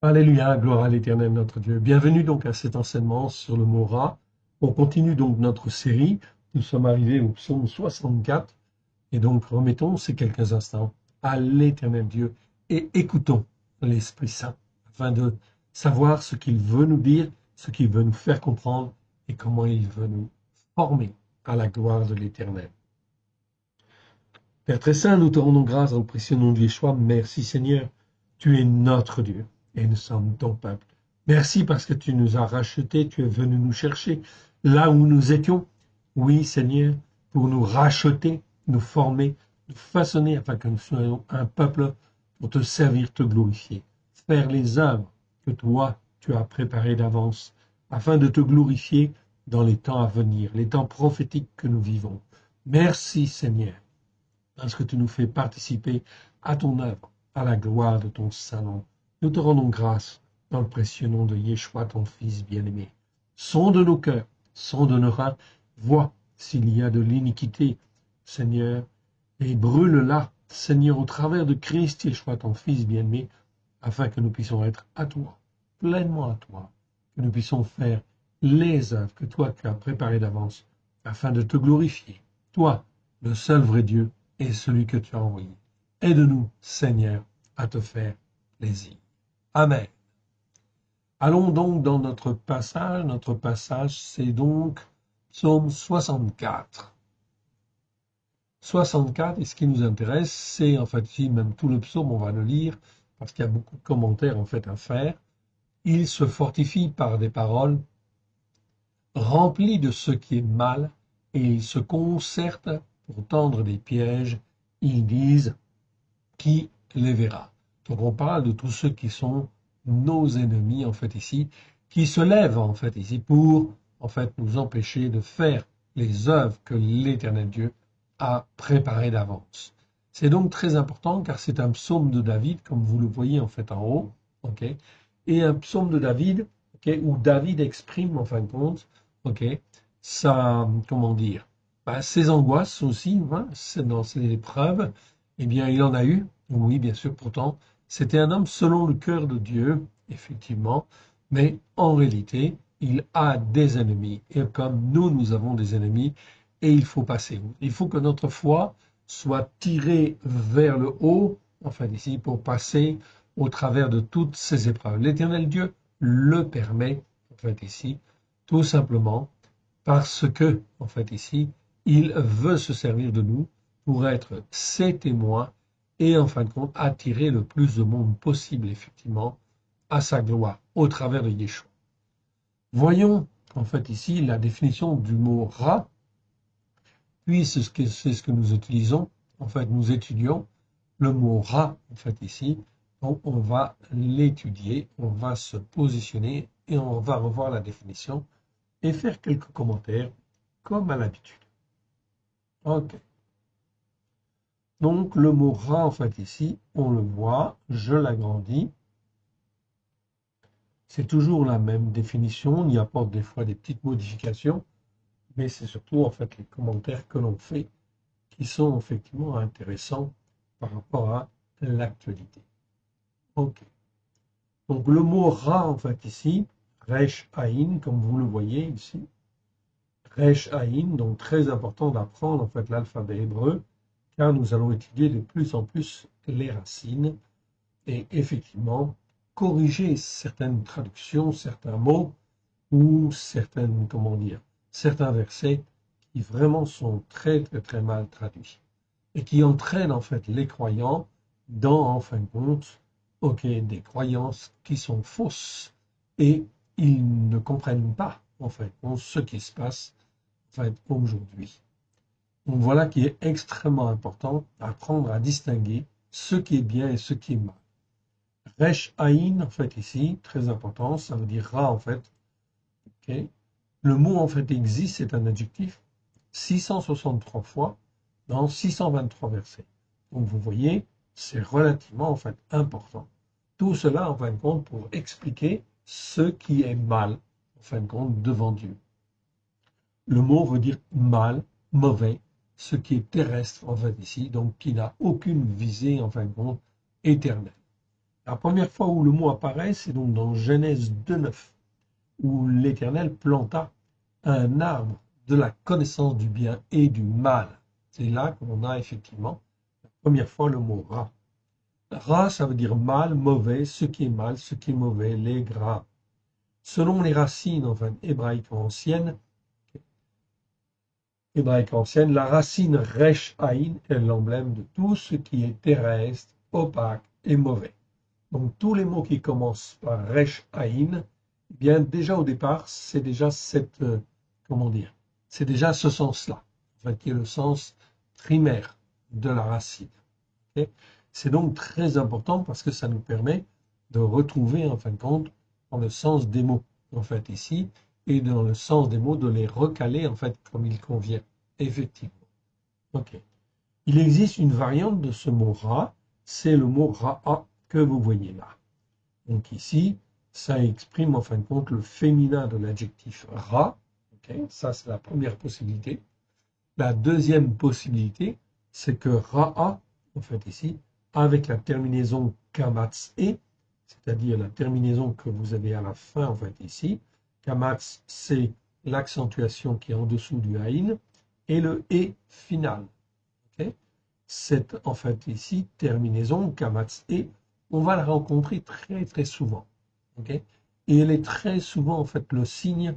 Alléluia, gloire à l'Éternel notre Dieu. Bienvenue donc à cet enseignement sur le mot rat. On continue donc notre série. Nous sommes arrivés au psaume 64 et donc remettons ces quelques instants à l'Éternel Dieu et écoutons l'Esprit Saint afin de savoir ce qu'il veut nous dire, ce qu'il veut nous faire comprendre et comment il veut nous former à la gloire de l'Éternel. Père très saint, nous te rendons grâce dans le précieux nom de Yeshua. Merci Seigneur, tu es notre Dieu et nous sommes ton peuple. Merci parce que tu nous as rachetés, tu es venu nous chercher là où nous étions. Oui Seigneur, pour nous racheter, nous former, nous façonner afin que nous soyons un peuple pour te servir, te glorifier. Faire les œuvres que toi tu as préparées d'avance afin de te glorifier dans les temps à venir, les temps prophétiques que nous vivons. Merci Seigneur, parce que tu nous fais participer à ton œuvre, à la gloire de ton saint nom. Nous te rendons grâce dans le précieux nom de Yeshua, ton Fils bien-aimé. Sonde nos cœurs, sonde nos reins, vois s'il y a de l'iniquité, Seigneur, et brûle-la, Seigneur, au travers de Christ, Yeshua, ton Fils bien-aimé, afin que nous puissions être à toi, pleinement à toi, que nous puissions faire les œuvres que toi tu as préparées d'avance, afin de te glorifier, toi, le seul vrai Dieu, et celui que tu as envoyé. Aide-nous, Seigneur, à te faire plaisir. Amen. Allons donc dans notre passage. Notre passage, c'est donc Psaume 64. 64, et ce qui nous intéresse, c'est en fait, si même tout le psaume, on va le lire, parce qu'il y a beaucoup de commentaires en fait à faire. Il se fortifie par des paroles remplies de ce qui est mal, et il se concerte pour tendre des pièges. Ils disent qui les verra. Donc on parle de tous ceux qui sont nos ennemis en fait ici, qui se lèvent en fait ici pour en fait nous empêcher de faire les œuvres que l'Éternel Dieu a préparées d'avance. C'est donc très important car c'est un psaume de David, comme vous le voyez en fait en haut, ok, et un psaume de David, ok, où David exprime en fin de compte, ok, sa, comment dire, ses angoisses aussi, hein, dans ses épreuves. Eh bien, il en a eu, oui, bien sûr, pourtant, c'était un homme selon le cœur de Dieu, effectivement, mais en réalité, il a des ennemis. Et comme nous, nous avons des ennemis, et il faut passer. Il faut que notre foi soit tirée vers le haut, enfin ici, pour passer au travers de toutes ces épreuves. L'Éternel Dieu le permet, en fait ici, tout simplement parce que, en fait ici, il veut se servir de nous pour être ses témoins et en fin de compte attirer le plus de monde possible effectivement à sa gloire au travers de Yeshua. Voyons en fait ici la définition du mot rat, puis c'est ce que nous utilisons, en fait nous étudions le mot rat en fait ici, donc on va l'étudier, on va se positionner et on va revoir la définition et faire quelques commentaires comme à l'habitude. Ok. Donc le mot rat, en fait, ici, on le voit, je l'agrandis. C'est toujours la même définition, on y apporte des fois des petites modifications, mais c'est surtout, en fait, les commentaires que l'on fait qui sont effectivement intéressants par rapport à l'actualité. Ok. Donc le mot rat, en fait, ici, resh aïn, comme vous le voyez ici, resh aïn, donc très important d'apprendre, en fait, l'alphabet hébreu, car nous allons étudier de plus en plus les racines et effectivement corriger certaines traductions, certains mots ou certaines, comment dire, certains versets qui vraiment sont très très très mal traduits et qui entraînent en fait les croyants dans, en fin de compte, ok, des croyances qui sont fausses et ils ne comprennent pas en fait ce qui se passe en fait, aujourd'hui. Donc voilà qui est extrêmement important, apprendre à distinguer ce qui est bien et ce qui est mal. Resh Aïn, en fait, ici, très important, ça veut dire Ra, en fait. Okay. Le mot, en fait, existe, c'est un adjectif, 663 fois dans 623 versets. Donc, vous voyez, c'est relativement, en fait, important. Tout cela, en fin de compte, pour expliquer ce qui est mal, en fin de compte, devant Dieu. Le mot veut dire mal, mauvais, ce qui est terrestre, en fait, ici, donc qui n'a aucune visée, en fin de compte, éternelle. La première fois où le mot apparaît, c'est donc dans Genèse 2,9, où l'Éternel planta un arbre de la connaissance du bien et du mal. C'est là qu'on a effectivement la première fois le mot ra. Ra, ça veut dire mal, mauvais, ce qui est mal, ce qui est mauvais, les gras. Selon les racines hébraïques anciennes, la racine resh aïn est l'emblème de tout ce qui est terrestre, opaque et mauvais. Donc tous les mots qui commencent par resh aïn, eh bien déjà au départ, c'est déjà cette, comment dire, c'est déjà ce sens-là, qui est le sens primaire de la racine. Okay. C'est donc très important parce que ça nous permet de retrouver, en fin de compte, dans le sens des mots, ici, et dans le sens des mots, de les recaler, comme il convient, effectivement. Ok. Il existe une variante de ce mot ra, c'est le mot ra'a que vous voyez là. Donc ici, ça exprime, en fin de compte, le féminin de l'adjectif ra. Okay. Ça, c'est la première possibilité. La deuxième possibilité, c'est que ra'a, ici, avec la terminaison kamatz e, c'est-à-dire la terminaison que vous avez à la fin, ici. Kamatz, c'est l'accentuation qui est en dessous du haïn, et le e final. Okay. Cette, ici, terminaison kamatz e, on va la rencontrer très, très souvent. Okay. Et elle est très souvent, le signe,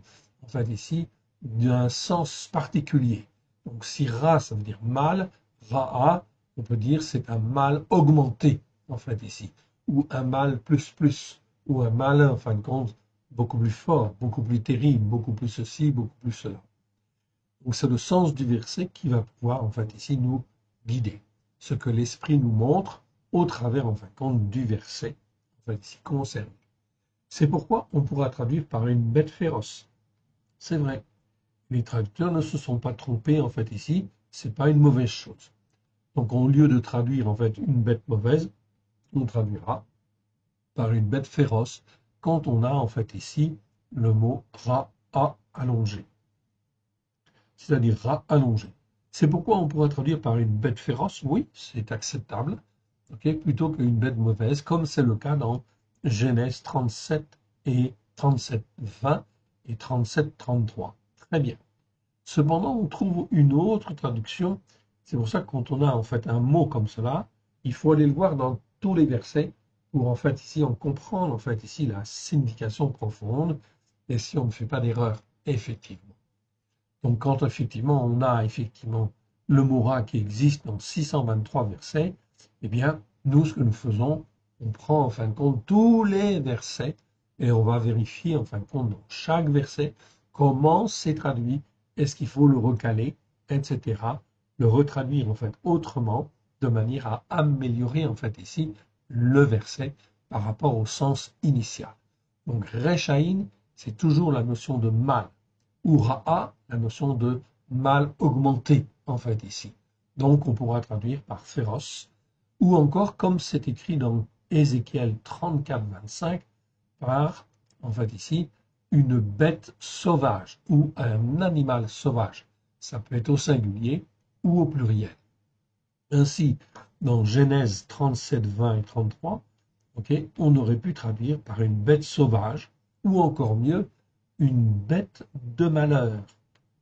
ici, d'un sens particulier. Donc, si ra, ça veut dire mal, ra'a, on peut dire c'est un mal augmenté, ici, ou un mal plus plus, ou un mal, en fin de compte, beaucoup plus fort, beaucoup plus terrible, beaucoup plus ceci, beaucoup plus cela. Donc, c'est le sens du verset qui va pouvoir, ici, nous guider. Ce que l'Esprit nous montre au travers, en fin de compte, du verset, ici, concerné. C'est pourquoi on pourra traduire par une bête féroce. C'est vrai. Les traducteurs ne se sont pas trompés, ici, c'est pas une mauvaise chose. Donc, au lieu de traduire, une bête mauvaise, on traduira par une bête féroce quand on a, ici, le mot ra'a allongé. C'est-à-dire rat allongé. C'est pourquoi on pourrait traduire par une bête féroce, oui, c'est acceptable, okay, plutôt qu'une bête mauvaise, comme c'est le cas dans Genèse 37 et 37-20 et 37-33. Très bien. Cependant, on trouve une autre traduction. C'est pour ça que quand on a un mot comme cela, il faut aller le voir dans tous les versets pour ici en comprendre ici la signification profonde et si on ne fait pas d'erreur, effectivement. Donc quand effectivement on a effectivement le mot ra qui existe dans 623 versets, eh bien nous ce que nous faisons, on prend en fin de compte tous les versets et on va vérifier en fin de compte dans chaque verset comment c'est traduit. Est-ce qu'il faut le recaler, etc., le retraduire autrement, de manière à améliorer ici le verset par rapport au sens initial. Donc Rechaïn, c'est toujours la notion de mal, ou Ra'a, la notion de mal augmenté ici. Donc on pourra traduire par féroce, ou encore comme c'est écrit dans Ézéchiel 34-25, par ici une bête sauvage ou un animal sauvage. Ça peut être au singulier ou au pluriel. Ainsi, dans Genèse 37, 20 et 33, on aurait pu traduire par une bête sauvage, ou encore mieux, une bête de malheur,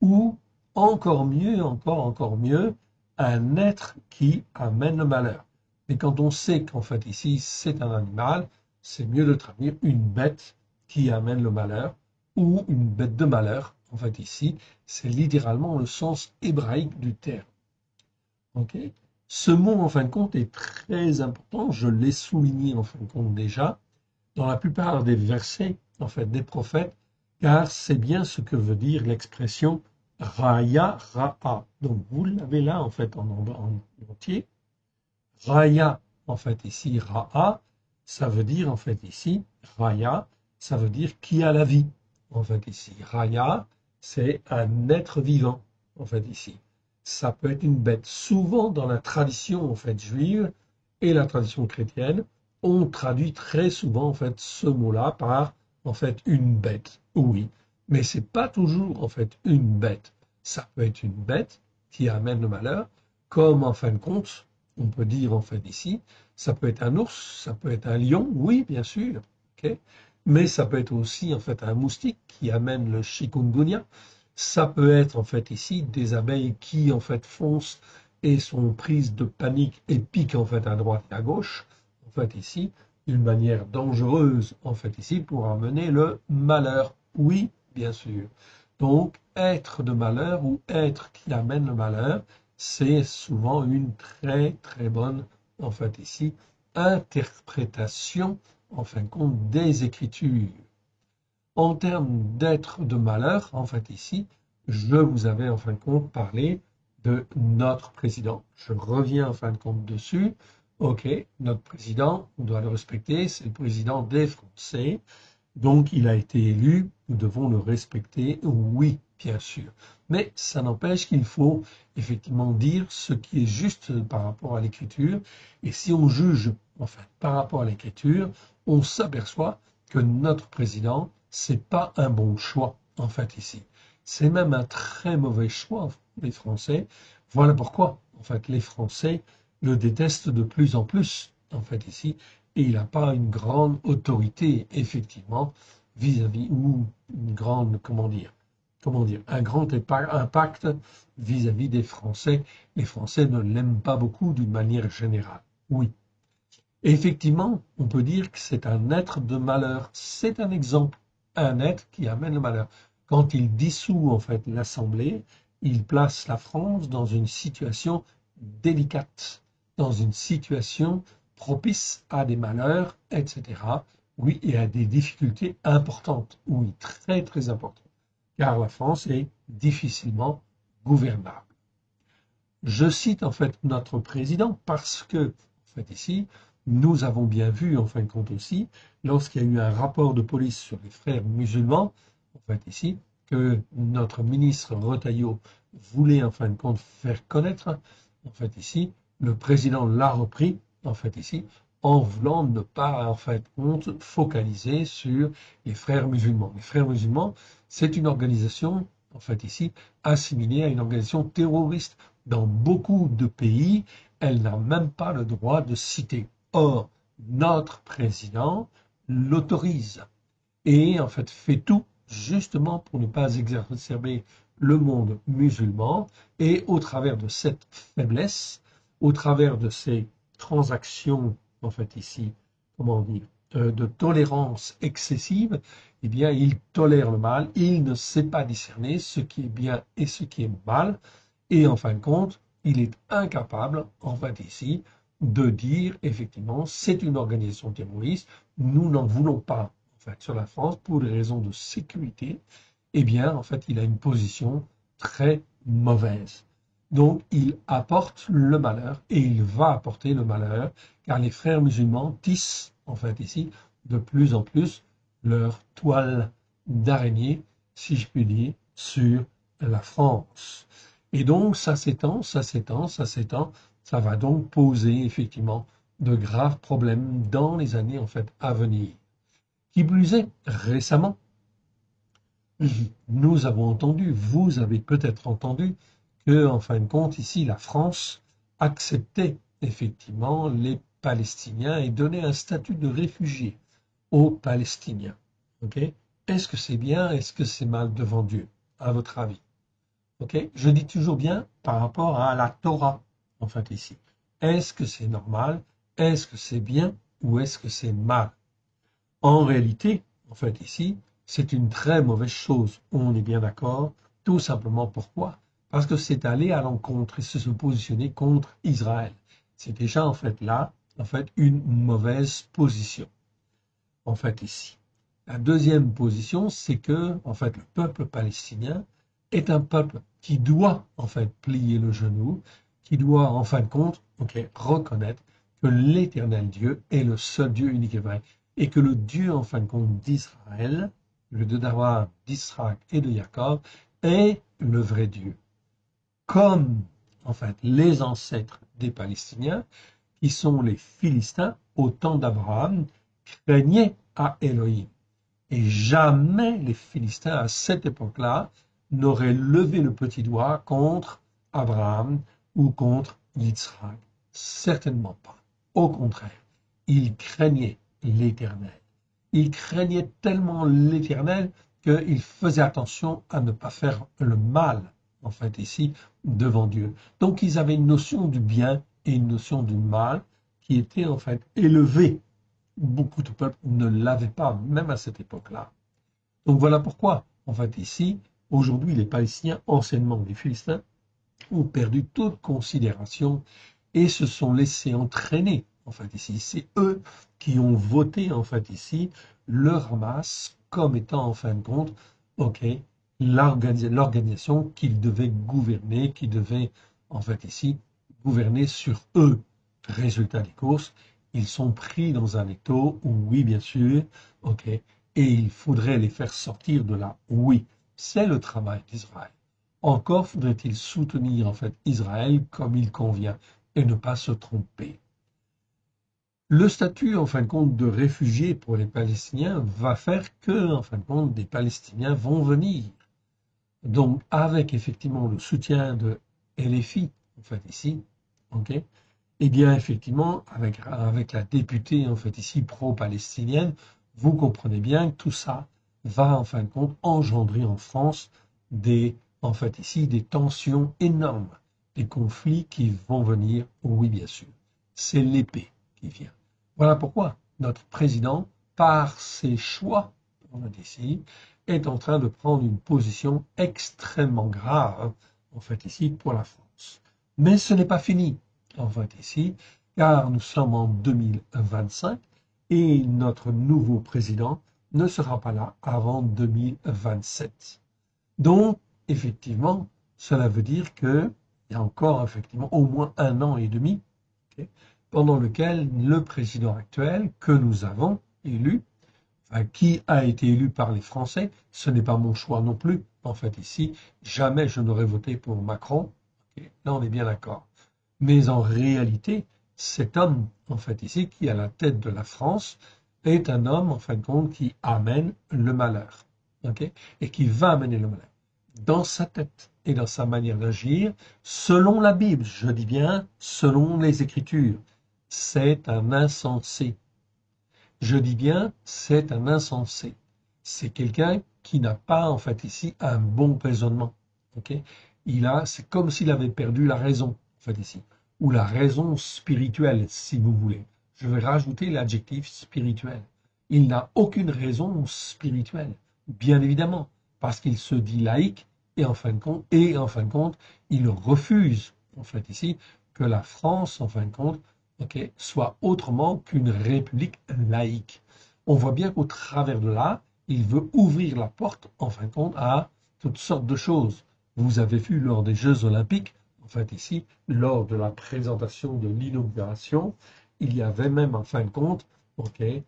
ou encore mieux, encore mieux, un être qui amène le malheur. Mais quand on sait qu'en ici c'est un animal, c'est mieux de traduire une bête qui amène le malheur, ou une bête de malheur. Ici, c'est littéralement le sens hébraïque du terme. Okay. Ce mot, en fin de compte, est très important. Je l'ai souligné, en fin de compte, déjà, dans la plupart des versets, des prophètes, car c'est bien ce que veut dire l'expression Raya, Ra'a. Donc, vous l'avez là, en entier. Raya, ici, Ra'a, ça veut dire, ici, Raya, ça veut dire qui a la vie. Ici, Raya, c'est un être vivant, ici. Ça peut être une bête. Souvent, dans la tradition, juive et la tradition chrétienne, on traduit très souvent, ce mot-là par, une bête. Oui. Mais c'est pas toujours, une bête. Ça peut être une bête qui amène le malheur, comme, en fin de compte, on peut dire, ici, Ça peut être un ours, ça peut être un lion, oui, bien sûr, ok. Mais ça peut être aussi en fait un moustique qui amène le chikungunya. Ça peut être en fait ici des abeilles qui en fait foncent et sont prises de panique et piquent en fait à droite et à gauche. En fait ici, une manière dangereuse en fait ici pour amener le malheur. Oui, bien sûr. Donc être de malheur ou être qui amène le malheur, c'est souvent une très très bonne en fait ici interprétation en fin de compte des Écritures. En termes d'être de malheur, en fait ici, je vous avais en fin de compte parlé de notre président. Je reviens en fin de compte dessus. Ok, notre président, on doit le respecter, c'est le président des Français. Donc il a été élu, nous devons le respecter, oui, bien sûr. Mais ça n'empêche qu'il faut effectivement dire ce qui est juste par rapport à l'écriture. Et si on juge, enfin, par rapport à l'écriture, on s'aperçoit que notre président, c'est pas un bon choix, en fait, ici. C'est même un très mauvais choix, les Français. Voilà pourquoi, en fait, les Français le détestent de plus en plus, en fait, ici et il n'a pas une grande autorité, effectivement, vis-à-vis, ou une grande, comment dire, un grand impact vis-à-vis des Français. Les Français ne l'aiment pas beaucoup d'une manière générale. Oui. Et effectivement, on peut dire que c'est un être de malheur. C'est un exemple, un être qui amène le malheur. Quand il dissout, en fait, l'Assemblée, il place la France dans une situation délicate, dans une situation propice à des malheurs, etc. Oui, et à des difficultés importantes. Oui, très, très importantes. Car la France est difficilement gouvernable. Je cite en fait notre président parce que, en fait, ici, nous avons bien vu, en fin de compte aussi, lorsqu'il y a eu un rapport de police sur les frères musulmans, en fait, ici, que notre ministre Retailleau voulait, en fin de compte, faire connaître, en fait, ici, le président l'a repris, en fait, ici, en voulant ne pas, en fait, compte, focaliser sur les frères musulmans. Les frères musulmans, c'est une organisation, en fait, ici, assimilée à une organisation terroriste. Dans beaucoup de pays, elle n'a même pas le droit de citer. Or, notre président l'autorise et en fait fait tout justement pour ne pas exacerber le monde musulman et au travers de cette faiblesse, au travers de ces transactions, en fait ici, comment dire, de tolérance excessive, eh bien, il tolère le mal, il ne sait pas discerner ce qui est bien et ce qui est mal, et en fin de compte, il est incapable, en fait ici, de dire effectivement c'est une organisation terroriste, nous n'en voulons pas en fait, sur la France pour des raisons de sécurité, eh bien en fait il a une position très mauvaise. Donc il apporte le malheur et il va apporter le malheur car les frères musulmans tissent en fait ici de plus en plus leur toile d'araignée, si je puis dire, sur la France. Et donc ça s'étend, ça s'étend, ça s'étend, ça va donc poser effectivement de graves problèmes dans les années en fait à venir. Qui plus est, récemment, nous avons entendu, vous avez peut-être entendu que, en fin de compte, ici, la France acceptait effectivement les Palestiniens et donnait un statut de réfugié aux Palestiniens. Ok? Est-ce que c'est bien? Est-ce que c'est mal devant Dieu, à votre avis? Ok? Je dis toujours bien par rapport à la Torah, en fait, ici. Est-ce que c'est normal? Est-ce que c'est bien? Ou est-ce que c'est mal? En réalité, en fait, ici, c'est une très mauvaise chose. On est bien d'accord. Tout simplement pourquoi? Parce que c'est aller à l'encontre et se positionner contre Israël. C'est déjà, en fait, là, en fait, une mauvaise position. En fait, ici. La deuxième position, c'est que, en fait, le peuple palestinien est un peuple qui doit, en fait, plier le genou, qui doit, en fin de compte, reconnaître que l'éternel Dieu est le seul Dieu unique et vrai, et que le Dieu, en fin de compte, d'Israël, le Dieu d'Abraham, d'Israël et de Jacob, est le vrai Dieu. Comme, en fait, les ancêtres des Palestiniens, qui sont les Philistins, au temps d'Abraham, craignaient à Élohim. Et jamais les Philistins, à cette époque-là, n'auraient levé le petit doigt contre Abraham ou contre Yitzhak. Certainement pas. Au contraire, il craignait l'Éternel. Il craignait tellement l'Éternel qu'il faisait attention à ne pas faire le mal, en fait, ici, devant Dieu. Donc, ils avaient une notion du bien et une notion du mal qui était, en fait, élevée. Beaucoup de peuples ne l'avaient pas, même à cette époque-là. Donc, voilà pourquoi, en fait, ici, aujourd'hui, les Palestiniens, anciennement les Philistins, ont perdu toute considération et se sont laissés entraîner, en fait, ici. C'est eux qui ont voté, en fait, ici, le Hamas comme étant, en fin de compte, ok, l'organisation qu'ils devaient gouverner, qui devait, en fait, ici, gouverner sur eux. Résultat des courses, ils sont pris dans un étau, oui, bien sûr, ok, et il faudrait les faire sortir de là. Oui, c'est le travail d'Israël. Encore faudrait-il soutenir en fait Israël comme il convient et ne pas se tromper. Le statut en fin de compte de réfugié pour les Palestiniens va faire que en fin de compte des Palestiniens vont venir. Donc avec effectivement le soutien de LFI en fait ici, ok, et bien effectivement avec la députée en fait ici pro-palestinienne, vous comprenez bien que tout ça va en fin de compte engendrer en France des en fait ici des tensions énormes, des conflits qui vont venir, oui bien sûr, c'est l'épée qui vient. Voilà pourquoi notre président, par ses choix, on a dit ici, est en train de prendre une position extrêmement grave, en fait ici, pour la France. Mais ce n'est pas fini, en fait ici, car nous sommes en 2025 et notre nouveau président ne sera pas là avant 2027. Donc, effectivement, cela veut dire qu'il y a encore effectivement au moins 1 an et demi, okay, pendant lequel le président actuel que nous avons élu, enfin, qui a été élu par les Français, ce n'est pas mon choix non plus. En fait, ici, jamais je n'aurais voté pour Macron. Okay, là, on est bien d'accord. Mais en réalité, cet homme, en fait, ici, qui est à la tête de la France, est un homme, en fin de compte, qui amène le malheur. Okay, et qui va amener le malheur dans sa tête et dans sa manière d'agir, selon la Bible, je dis bien selon les Écritures. C'est un insensé. Je dis bien, c'est un insensé. C'est quelqu'un qui n'a pas, en fait, ici, un bon raisonnement. Okay, c'est comme s'il avait perdu la raison, en fait, ici, ou la raison spirituelle, si vous voulez. Je vais rajouter l'adjectif spirituel. Il n'a aucune raison spirituelle, bien évidemment, parce qu'il se dit laïque et en fin de compte, il refuse, en fait, ici, que la France, en fin de compte, okay, soit autrement qu'une république laïque. On voit bien qu'au travers de là, il veut ouvrir la porte, en fin de compte, à toutes sortes de choses. Vous avez vu lors des Jeux Olympiques, en fait ici, lors de la présentation de l'inauguration, il y avait même, en fin de compte, okay,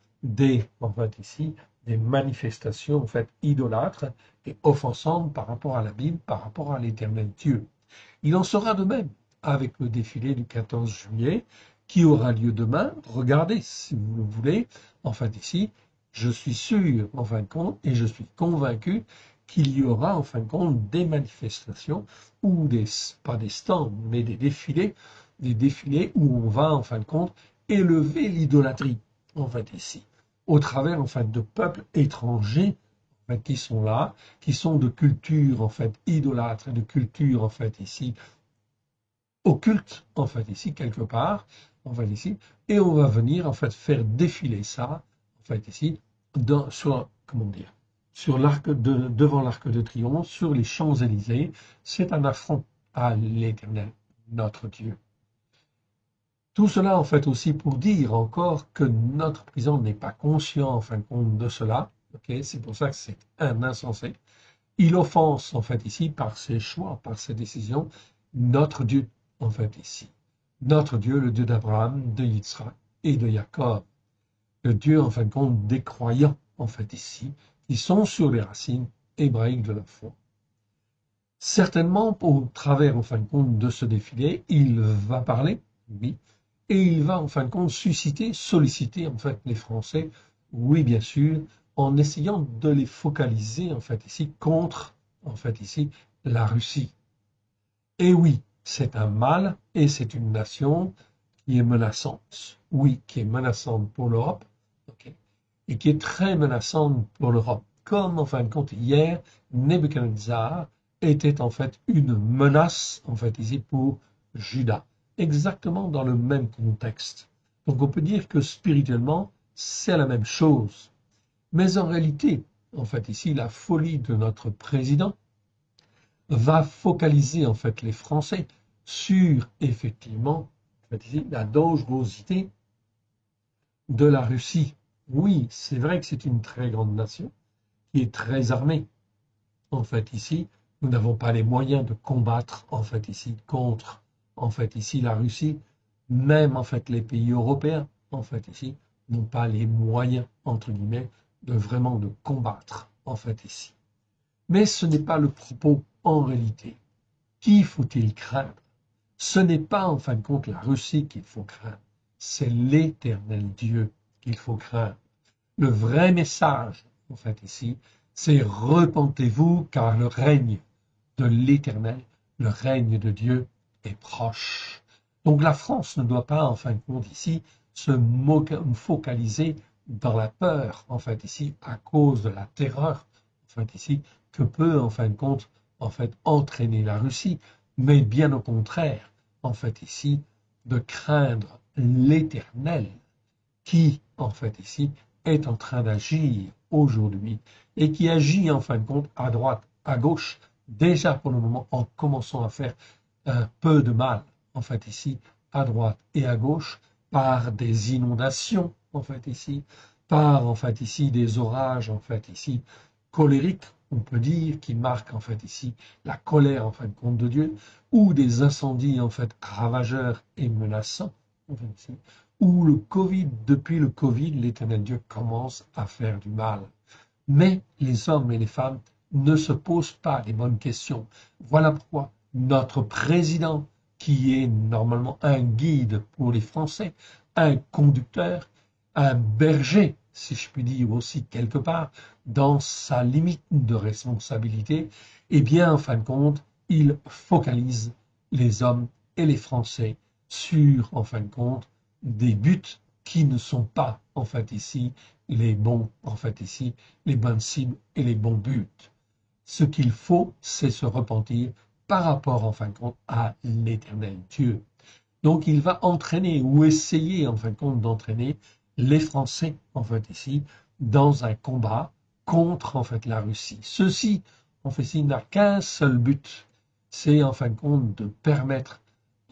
en fait ici, des manifestations en fait idolâtres et offensantes par rapport à la Bible, par rapport à l'éternel Dieu. Il en sera de même avec le défilé du 14 juillet qui aura lieu demain. Regardez, si vous le voulez, en fait ici, je suis sûr, en fin de compte, et je suis convaincu qu'il y aura, en fin de compte, des manifestations ou pas des stands, mais des défilés où on va, en fin de compte, élever l'idolâtrie, en fait ici, au travers, en fait, de peuples étrangers, en fait, qui sont là, qui sont de culture, en fait, idolâtre, et de culture, en fait, ici, occulte, en fait, ici, quelque part, en fait, ici, et on va venir, en fait, faire défiler ça, en fait, ici, comment dire, devant l'Arc de Triomphe, sur les Champs-Élysées. C'est un affront à l'Éternel, notre Dieu. Tout cela, en fait, aussi pour dire encore que notre président n'est pas conscient, en fin de compte, de cela. Okay, c'est pour ça que c'est un insensé. Il offense, en fait, ici, par ses choix, par ses décisions, notre Dieu, en fait, ici. Notre Dieu, le Dieu d'Abraham, de Yitzhak et de Jacob. Le Dieu, en fin de compte, des croyants, en fait, ici, qui sont sur les racines hébraïques de la foi. Certainement, au travers, en fin de compte, de ce défilé, il va parler, oui, et il va, en fin de compte, solliciter, en fait, les Français, oui, bien sûr, en essayant de les focaliser, en fait, ici, contre, en fait, ici, la Russie. Et oui, c'est un mal, et c'est une nation qui est menaçante. Oui, qui est menaçante pour l'Europe, ok, et qui est très menaçante pour l'Europe. Comme, en fin de compte, hier, Nebuchadnezzar était en fait une menace, en fait, ici, pour Juda. Exactement dans le même contexte. Donc on peut dire que spirituellement, c'est la même chose. Mais en réalité, en fait, ici, la folie de notre président va focaliser, en fait, les Français sur, effectivement, en fait, ici, la dangerosité de la Russie. Oui, c'est vrai que c'est une très grande nation qui est très armée. En fait, ici, nous n'avons pas les moyens de combattre, en fait, ici, contre, en fait, ici, la Russie. Même, en fait, les pays européens, en fait, ici, n'ont pas les moyens, entre guillemets, de vraiment de combattre, en fait, ici. Mais ce n'est pas le propos en réalité. Qui faut-il craindre? Ce n'est pas, en fin de compte, la Russie qu'il faut craindre. C'est l'Éternel Dieu qu'il faut craindre. Le vrai message, en fait, ici, c'est repentez-vous car le règne de l'Éternel, le règne de Dieu est proche. Donc la France ne doit pas, en fin de compte, ici, se focaliser dans la peur, en fait, ici, à cause de la terreur, en fait, ici, que peut, en fin de compte, en fait, entraîner la Russie, mais bien au contraire, en fait, ici, de craindre l'Éternel, qui, en fait, ici, est en train d'agir aujourd'hui et qui agit, en fin de compte, à droite, à gauche, déjà pour le moment, en commençant à faire un peu de mal, en fait, ici, à droite et à gauche, par des inondations, en fait, ici, par, en fait, ici, des orages, en fait, ici, colériques, on peut dire, qui marquent, en fait, ici, la colère, en fin de compte, de Dieu, ou des incendies, en fait, ravageurs et menaçants, en fait, ici, où le Covid, depuis le Covid, l'Éternel Dieu commence à faire du mal. Mais les hommes et les femmes ne se posent pas les bonnes questions. Voilà pourquoi notre président, qui est normalement un guide pour les Français, un conducteur, un berger, si je puis dire aussi quelque part, dans sa limite de responsabilité, eh bien, en fin de compte, il focalise les hommes et les Français sur, en fin de compte, des buts qui ne sont pas, en fait, ici, les bons, en fait, ici, les bonnes cibles et les bons buts. Ce qu'il faut, c'est se repentir par rapport, en fin de compte, à l'Éternel Dieu. Donc, il va entraîner ou essayer, en fin de compte, d'entraîner les Français, en fait, ici, dans un combat contre, en fait, la Russie. Ceci, en fait, il n'a qu'un seul but, c'est, en fin de compte, de permettre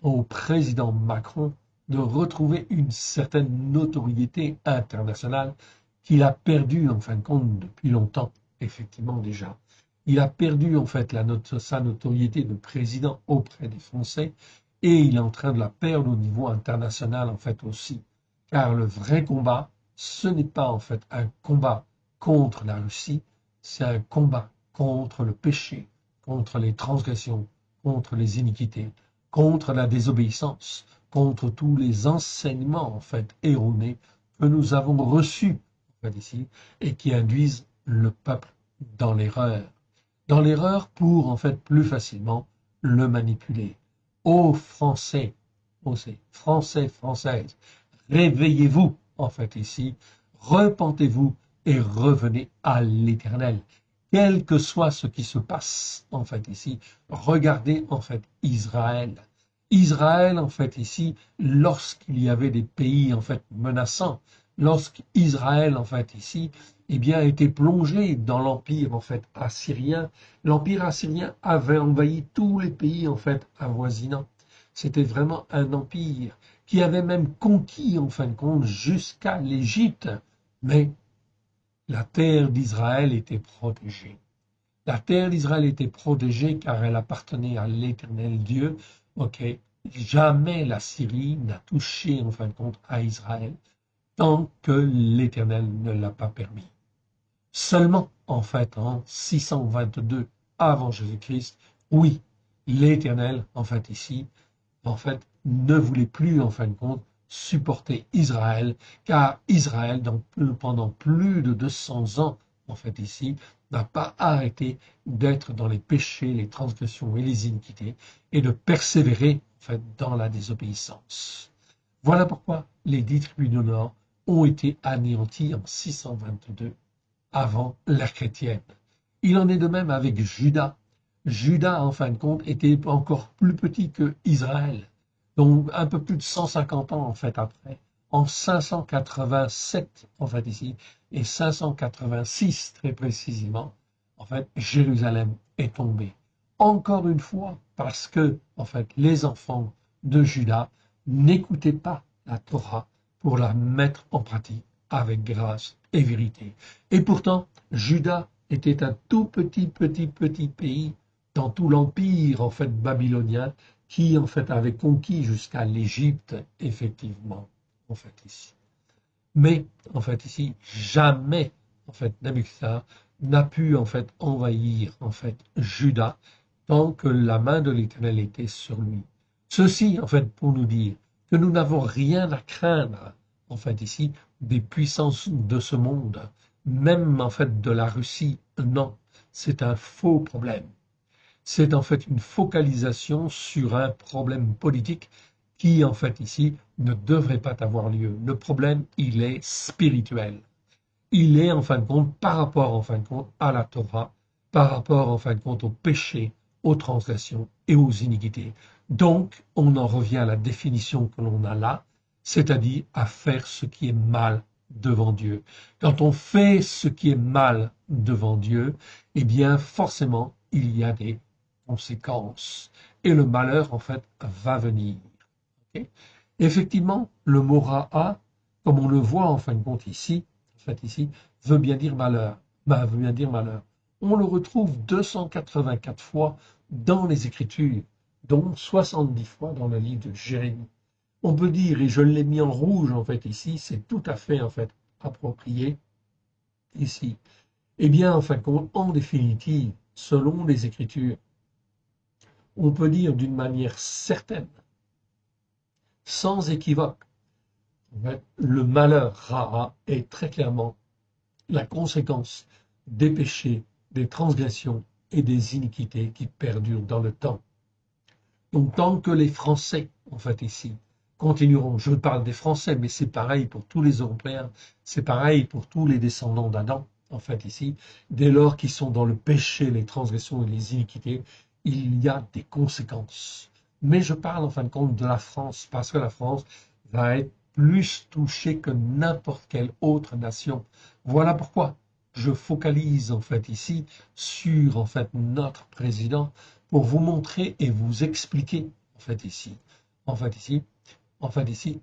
au président Macron de retrouver une certaine notoriété internationale qu'il a perdue en fin de compte depuis longtemps, effectivement déjà. Il a perdu en fait sa notoriété de président auprès des Français et il est en train de la perdre au niveau international en fait aussi. Car le vrai combat, ce n'est pas en fait un combat contre la Russie, c'est un combat contre le péché, contre les transgressions, contre les iniquités, contre la désobéissance, contre tous les enseignements en fait erronés que nous avons reçus en fait, ici et qui induisent le peuple dans l'erreur. Dans l'erreur pour en fait plus facilement le manipuler. Ô Français, Français, Françaises, réveillez-vous en fait ici, repentez-vous et revenez à l'Éternel. Quel que soit ce qui se passe en fait ici, regardez en fait Israël. Israël en fait ici, lorsqu'il y avait des pays en fait menaçants, lorsqu'Israël en fait ici, eh bien était plongé dans l'empire en fait assyrien, l'empire assyrien avait envahi tous les pays en fait avoisinants. C'était vraiment un empire qui avait même conquis en fin de compte jusqu'à l'Égypte, mais la terre d'Israël était protégée. La terre d'Israël était protégée car elle appartenait à l'Éternel Dieu. Ok, jamais la Syrie n'a touché en fin de compte à Israël tant que l'Éternel ne l'a pas permis. Seulement, en fait, en 622 avant Jésus-Christ, oui, l'Éternel, en fait, ici, en fait, ne voulait plus, en fin de compte, supporter Israël, car Israël, pendant plus de 200 ans, en fait, ici, n'a pas arrêté d'être dans les péchés, les transgressions et les iniquités, et de persévérer, en fait, dans la désobéissance. Voilà pourquoi les 10 tribus du Nord ont été anéanties en 622 avant l'ère chrétienne. Il en est de même avec Juda. Juda, en fin de compte, était encore plus petit que Israël, donc un peu plus de 150 ans en fait après. En 587, en fait ici, et 586 très précisément, en fait, Jérusalem est tombée. Encore une fois, parce que, en fait, les enfants de Juda n'écoutaient pas la Torah pour la mettre en pratique avec grâce et vérité. Et pourtant, Juda était un tout petit pays dans tout l'empire en fait babylonien qui en fait avait conquis jusqu'à l'Égypte effectivement en fait ici. Mais en fait ici jamais en fait Nebuchadnezzar n'a pu en fait envahir en fait Juda tant que la main de l'Éternel était sur lui. Ceci en fait pour nous dire que nous n'avons rien à craindre en fait ici des puissances de ce monde, même en fait de la Russie. Non, c'est un faux problème. C'est en fait une focalisation sur un problème politique qui, en fait, ici, ne devrait pas avoir lieu. Le problème, il est spirituel. Il est, en fin de compte, par rapport, en fin de compte, à la Torah, par rapport, en fin de compte, aux péchés, aux transgressions et aux iniquités. Donc, on en revient à la définition que l'on a là, c'est-à-dire à faire ce qui est mal devant Dieu. Quand on fait ce qui est mal devant Dieu, eh bien, forcément, il y a des conséquences. Et le malheur, en fait, va venir. Okay. Effectivement, le mot ra'a, comme on le voit en fin de compte ici, veut bien dire malheur. Veut bien dire malheur. On le retrouve 284 fois dans les Écritures, dont 70 fois dans le livre de Jérémie. On peut dire, et je l'ai mis en rouge en fait ici, c'est tout à fait en fait approprié ici. Eh bien, en fin de compte, en définitive, selon les Écritures, on peut dire d'une manière certaine, sans équivoque, le malheur ra'a est très clairement la conséquence des péchés, des transgressions et des iniquités qui perdurent dans le temps. Donc tant que les Français, en fait ici, continueront, je parle des Français, mais c'est pareil pour tous les Européens, c'est pareil pour tous les descendants d'Adam, en fait ici, dès lors qu'ils sont dans le péché, les transgressions et les iniquités, il y a des conséquences. Mais je parle en fin de compte de la France, parce que la France va être plus touchée que n'importe quelle autre nation. Voilà pourquoi je focalise en fait ici sur en fait notre président pour vous montrer et vous expliquer en fait ici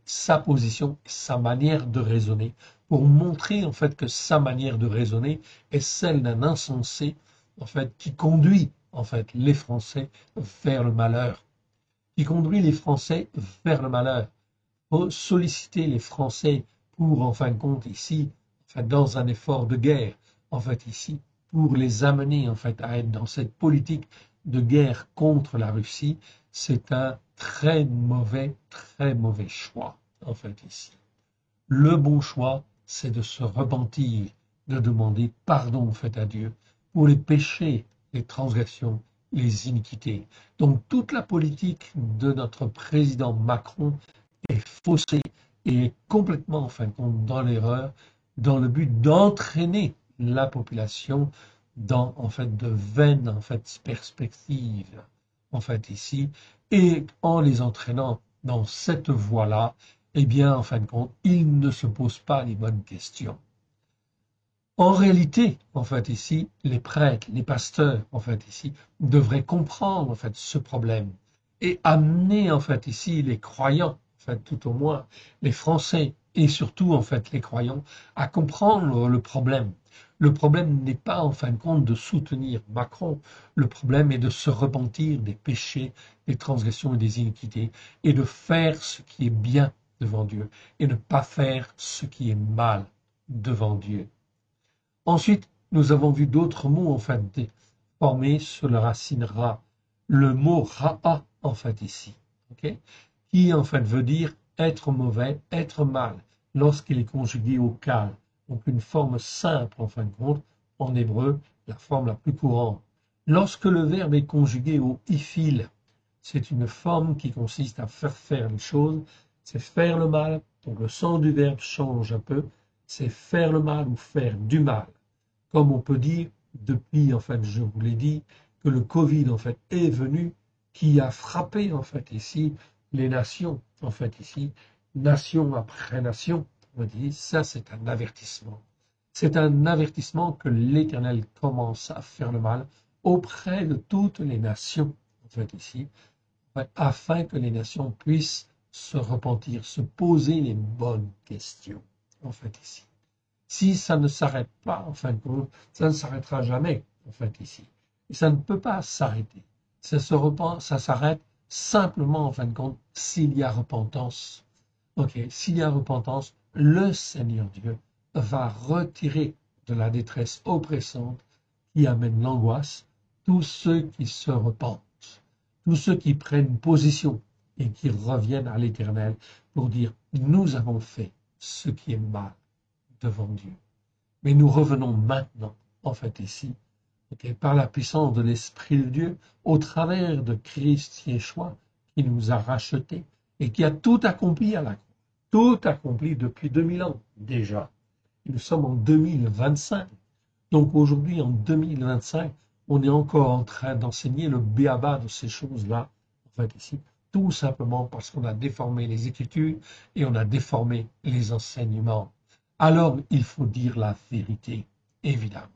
sa position, sa manière de raisonner, pour montrer en fait que sa manière de raisonner est celle d'un insensé en fait qui conduit en fait les Français vers le malheur, qui conduit les Français vers le malheur. Faut solliciter les Français pour en fin de compte ici, en fait, dans un effort de guerre, en fait ici, pour les amener en fait à être dans cette politique de guerre contre la Russie, c'est un très mauvais choix, en fait, ici. Le bon choix, c'est de se repentir, de demander pardon, en fait, à Dieu pour les péchés, les transgressions, les iniquités. Donc, toute la politique de notre président Macron est faussée et est complètement, en fin de compte, dans l'erreur, dans le but d'entraîner la population dans, en fait, de vaines, en fait, perspectives, en fait, ici, et en les entraînant dans cette voie-là, eh bien, en fin de compte, ils ne se posent pas les bonnes questions. En réalité, en fait, ici, les prêtres, les pasteurs, en fait, ici, devraient comprendre, en fait, ce problème et amener, en fait, ici, les croyants, en fait, tout au moins, les Français et surtout, en fait, les croyants, à comprendre le problème. Le problème n'est pas, en fin de compte, de soutenir Macron. Le problème est de se repentir des péchés, des transgressions et des iniquités et de faire ce qui est bien devant Dieu et ne pas faire ce qui est mal devant Dieu. Ensuite, nous avons vu d'autres mots en fait formés sur la racine ra. Le mot ra'a en fait ici, okay, qui en fait veut dire être mauvais, être mal, lorsqu'il est conjugué au kal. Donc une forme simple en fin de compte, en hébreu, la forme la plus courante. Lorsque le verbe est conjugué au ifil, c'est une forme qui consiste à faire les choses c'est faire le mal. Donc le sens du verbe change un peu. C'est faire le mal ou faire du mal. Comme on peut dire, depuis, en fait, je vous l'ai dit, que le Covid, en fait, est venu, qui a frappé, en fait, ici, les nations, en fait, ici, nation après nation. On dit, ça, c'est un avertissement. C'est un avertissement que l'Éternel commence à faire le mal auprès de toutes les nations, en fait, ici, afin que les nations puissent se repentir, se poser les bonnes questions, en fait, ici. Si ça ne s'arrête pas, en fin de compte, ça ne s'arrêtera jamais, en fait, ici. Et ça ne peut pas s'arrêter. Ça s'arrête simplement, en fin de compte, s'il y a repentance. Ok, s'il y a repentance, le Seigneur Dieu va retirer de la détresse oppressante qui amène l'angoisse tous ceux qui se repentent, tous ceux qui prennent position et qui reviennent à l'Éternel pour dire, nous avons fait ce qui est mal devant Dieu. Mais nous revenons maintenant, en fait, ici, par la puissance de l'Esprit de Dieu, au travers de Christ Yeshua, qui nous a rachetés et qui a tout accompli à la croix. Tout accompli depuis 2000 ans déjà. Et nous sommes en 2025. Donc aujourd'hui, en 2025, on est encore en train d'enseigner le béaba de ces choses-là, en fait, ici, tout simplement parce qu'on a déformé les Écritures et on a déformé les enseignements. Alors, il faut dire la vérité, évidemment.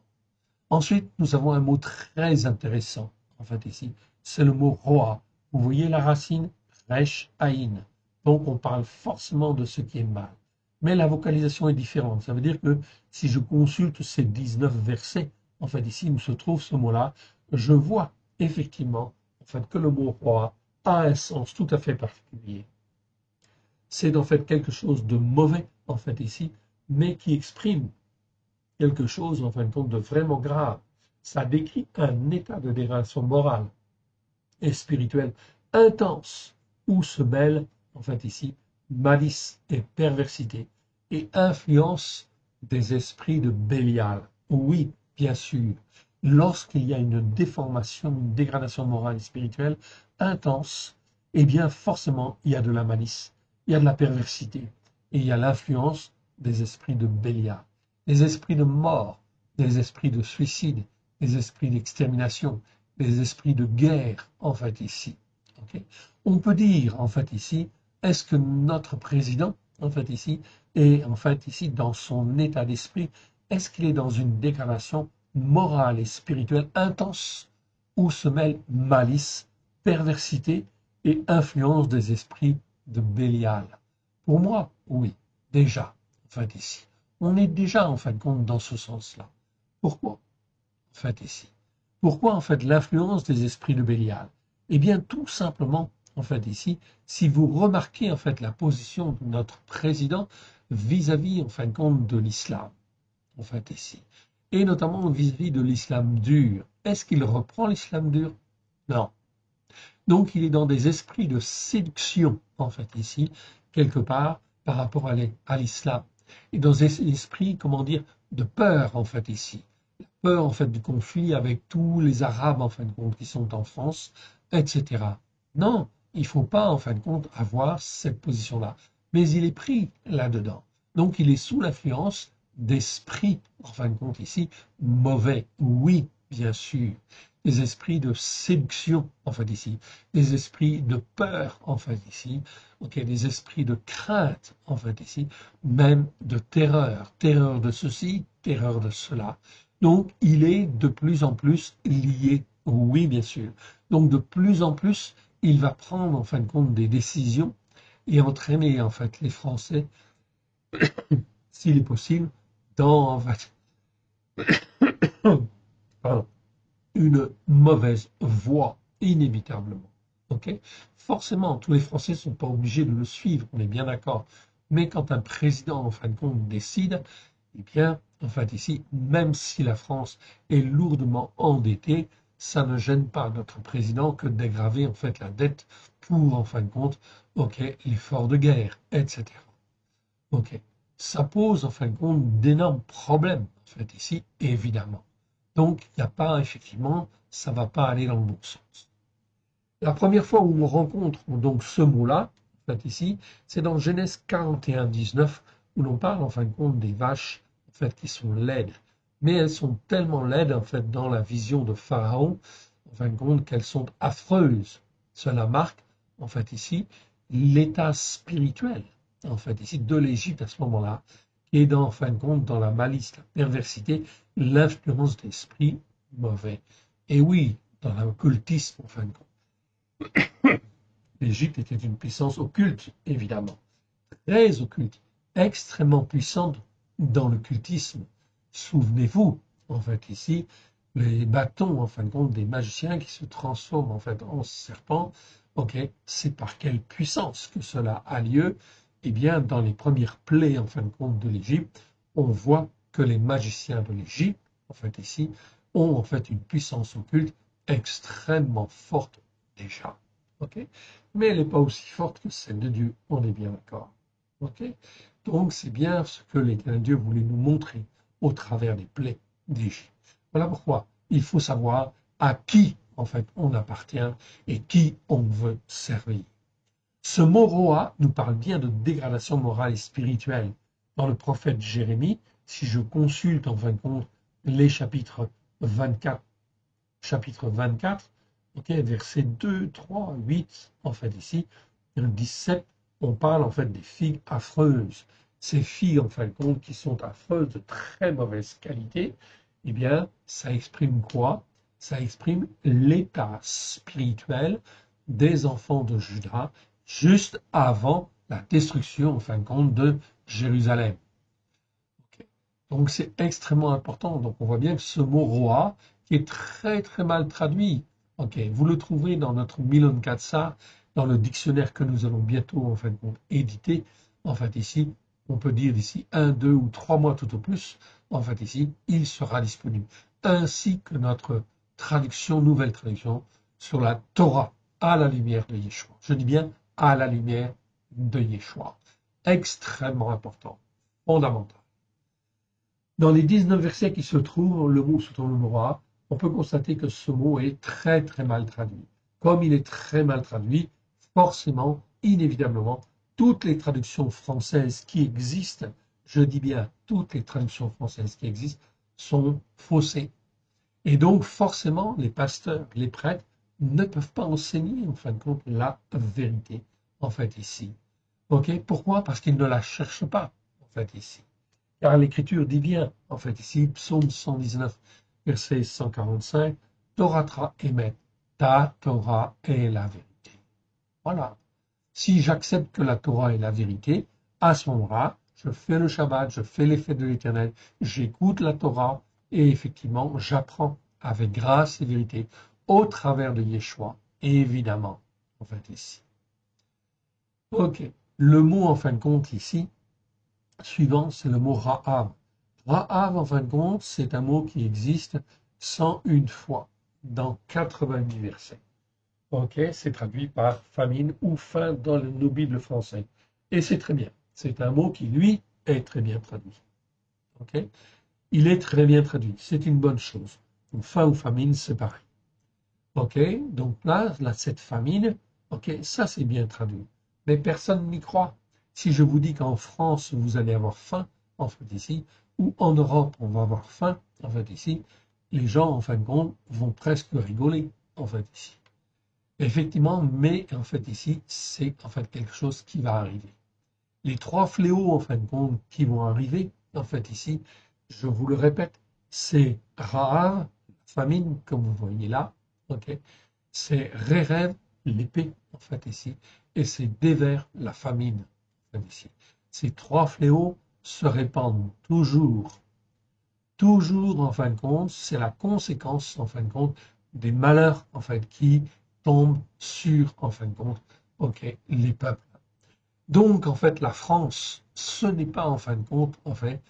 Ensuite, nous avons un mot très intéressant, en fait, ici, c'est le mot roi. Vous voyez la racine, resh, aïn. Donc, on parle forcément de ce qui est mal. Mais la vocalisation est différente. Ça veut dire que si je consulte ces 19 versets, en fait, ici, où se trouve ce mot-là, je vois effectivement, en fait, que le mot roi a un sens tout à fait particulier. C'est en fait quelque chose de mauvais, en fait, ici, mais qui exprime quelque chose, en fin de compte, de vraiment grave. Ça décrit un état de dégradation morale et spirituelle intense, où se mêlent, en fait ici, malice et perversité, et influence des esprits de Bélial. Oui, bien sûr, lorsqu'il y a une déformation, une dégradation morale et spirituelle intense, eh bien forcément, il y a de la malice, il y a de la perversité, et il y a l'influence des esprits de Bélial, des esprits de mort, des esprits de suicide, des esprits d'extermination, des esprits de guerre, en fait, ici. Okay. On peut dire, en fait, ici, est-ce que notre président, en fait, ici, est, en fait, ici, dans son état d'esprit, est-ce qu'il est dans une dégradation morale et spirituelle intense où se mêlent malice, perversité et influence des esprits de Bélial? Pour moi, oui, déjà, en fait, ici. On est déjà, en fin de compte, dans ce sens-là. Pourquoi, en fait, ici? Pourquoi, en fait, l'influence des esprits de Bélial? Eh bien, tout simplement, en fait, ici, si vous remarquez, en fait, la position de notre président vis-à-vis, en fin de compte, de l'islam, en fait, ici, et notamment vis-à-vis de l'islam dur, est-ce qu'il reprend l'islam dur? Non. Donc, il est dans des esprits de séduction, en fait, ici, quelque part, par rapport à l'islam. Et dans des esprits, comment dire, de peur, en fait, ici. Peur, en fait, du conflit avec tous les Arabes, en fin de compte, qui sont en France, etc. Non, il ne faut pas, en fin de compte, avoir cette position-là. Mais il est pris là-dedans. Donc, il est sous l'influence d'esprits, en fin de compte, ici, mauvais. Oui, bien sûr. Des esprits de séduction, en fait, ici. Des esprits de peur, en fait, ici. Okay, des esprits de crainte, en fait, ici. Même de terreur. Terreur de ceci, terreur de cela. Donc, il est de plus en plus lié. Oui, bien sûr. Donc, de plus en plus, il va prendre, en fin de compte, des décisions et entraîner, en fait, les Français, s'il est possible, dans, en fait, pardon, une mauvaise voie, inévitablement. Okay. Forcément, tous les Français ne sont pas obligés de le suivre, on est bien d'accord. Mais quand un président, en fin de compte, décide, eh bien, en fait, ici, même si la France est lourdement endettée, ça ne gêne pas notre président que d'aggraver, en fait, la dette pour, en fin de compte, ok, l'effort de guerre, etc. Ok. Ça pose, en fin de compte, d'énormes problèmes, en fait, ici, évidemment. Donc, il n'y a pas, effectivement, ça ne va pas aller dans le bon sens. La première fois où on rencontre donc ce mot-là, en fait, ici, c'est dans Genèse 41, 19, où l'on parle, en fin de compte, des vaches, en fait, qui sont laides. Mais elles sont tellement laides, en fait, dans la vision de Pharaon, en fin de compte, qu'elles sont affreuses. Cela marque, en fait, ici, l'état spirituel, en fait, ici, de l'Égypte à ce moment-là, qui est, dans, en fin de compte, dans la malice, la perversité, l'influence d'esprits mauvais. Et oui, dans l'occultisme, en fin de compte. L'Égypte était une puissance occulte, évidemment, très occulte, extrêmement puissante dans l'occultisme. Souvenez-vous, en fait, ici, les bâtons, en fin de compte, des magiciens qui se transforment, en fait, en serpents, ok, c'est par quelle puissance que cela a lieu? Eh bien, dans les premières plaies, en fin de compte, de l'Égypte, on voit que les magiciens de l'Égypte, en fait, ici, ont, en fait, une puissance occulte extrêmement forte déjà. Ok, mais elle n'est pas aussi forte que celle de Dieu, on est bien d'accord. Ok, donc c'est bien ce que l'Éternel Dieu voulait nous montrer au travers des plaies d'Égypte. Voilà pourquoi il faut savoir à qui en fait on appartient et qui on veut servir. Ce mot Roa nous parle bien de dégradation morale et spirituelle. Dans le prophète Jérémie, si je consulte en fin de compte les chapitres 24, okay, versets 2, 3, 8, en fait ici, 17, on parle en fait des figues affreuses. Ces figues, en fin de compte, qui sont affreuses, de très mauvaise qualité, eh bien, ça exprime quoi? Ça exprime l'état spirituel des enfants de Juda juste avant la destruction, en fin de compte, de Jérusalem. Okay. Donc c'est extrêmement important. Donc on voit bien que ce mot roi, qui est très très mal traduit, okay, vous le trouverez dans notre Milon Katsa, dans le dictionnaire que nous allons bientôt en fin de compte éditer. En fait ici, on peut dire d'ici 1, 2 ou 3 mois tout au plus, en fait ici, il sera disponible. Ainsi que notre traduction, nouvelle traduction, sur la Torah à la lumière de Yeshua. Je dis bien à la lumière de Yeshua. Extrêmement important, fondamental. Dans les 19 versets qui se trouvent, le mot sous le mot roi, on peut constater que ce mot est très très mal traduit. Comme il est très mal traduit, forcément, inévitablement, toutes les traductions françaises qui existent, je dis bien toutes les traductions françaises qui existent, sont faussées. Et donc, forcément, les pasteurs, les prêtres, ne peuvent pas enseigner, en fin de compte, la vérité, en fait, ici. Ok? Pourquoi? Parce qu'ils ne la cherchent pas, en fait, ici. Car l'Écriture dit bien, en fait, ici, psaume 119, verset 145, Torah émet, ta Torah est la vérité. Voilà. Si j'accepte que la Torah est la vérité, à ce moment-là, je fais le Shabbat, je fais les fêtes de l'Éternel, j'écoute la Torah et effectivement, j'apprends avec grâce et vérité au travers de Yeshua, évidemment, en fait, ici. Ok. Le mot, en fin de compte, ici, suivant, c'est le mot Ra'av. Ra'av, en fin de compte, c'est un mot qui existe 101 fois dans 90 versets. Ok, c'est traduit par famine ou faim dans nos Bibles français. Et c'est très bien. C'est un mot qui, lui, est très bien traduit. Ok, il est très bien traduit. C'est une bonne chose. Donc, faim ou famine, c'est pareil. Ok, donc là, cette famine, ok, ça c'est bien traduit. Mais personne n'y croit. Si je vous dis qu'en France, vous allez avoir faim, en fait ici, ou en Europe, on va avoir faim, en fait ici, les gens, en fin de compte, vont presque rigoler, en fait ici. Effectivement, mais en fait ici, c'est en fait quelque chose qui va arriver. Les trois fléaux, en fin de compte, qui vont arriver, en fait ici, je vous le répète, c'est Rahav, famine, comme vous voyez là, ok, c'est Rérev, l'épée, en fait ici, et c'est Déver, la famine, en fait ici. Ces trois fléaux se répandent toujours, toujours, en fin de compte, c'est la conséquence, en fin de compte, des malheurs, en fait, qui tombent sur, en fin de compte, ok, les peuples. Donc, en fait, la France, ce n'est pas, en fin de compte, en fait,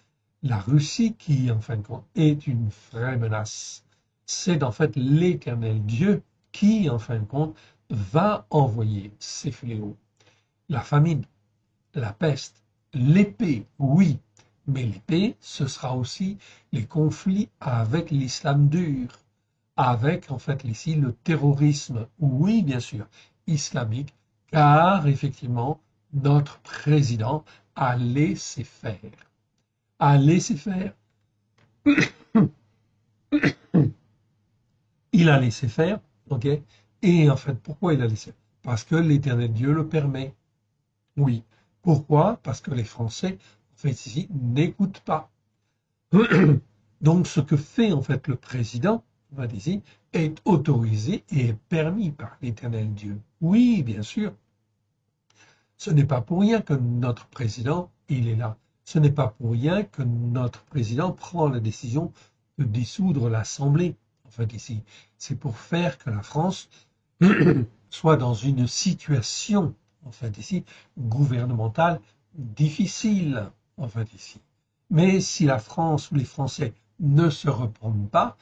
la Russie qui, en fin de compte, est une vraie menace. C'est, en fait, l'Éternel Dieu qui, en fin de compte, va envoyer ces fléaux. La famine, la peste, l'épée, oui, mais l'épée, ce sera aussi les conflits avec l'islam dur, avec, en fait, ici, le terrorisme, oui, bien sûr, islamique, car, effectivement, notre président a laissé faire. A laissé faire. Il a laissé faire, ok? Et en fait, pourquoi il a laissé? Parce que l'Éternel Dieu le permet. Oui. Pourquoi? Parce que les Français, en fait, ici, n'écoutent pas. Donc, ce que fait en fait le président, on va dire ici, est autorisé et est permis par l'Éternel Dieu. Oui, bien sûr. Ce n'est pas pour rien que notre président, il est là. Ce n'est pas pour rien que notre président prend la décision de dissoudre l'Assemblée. En fait, ici, c'est pour faire que la France soit dans une situation, en fait, ici, gouvernementale difficile, en fait, ici. Mais si la France ou les Français ne se reprennent pas,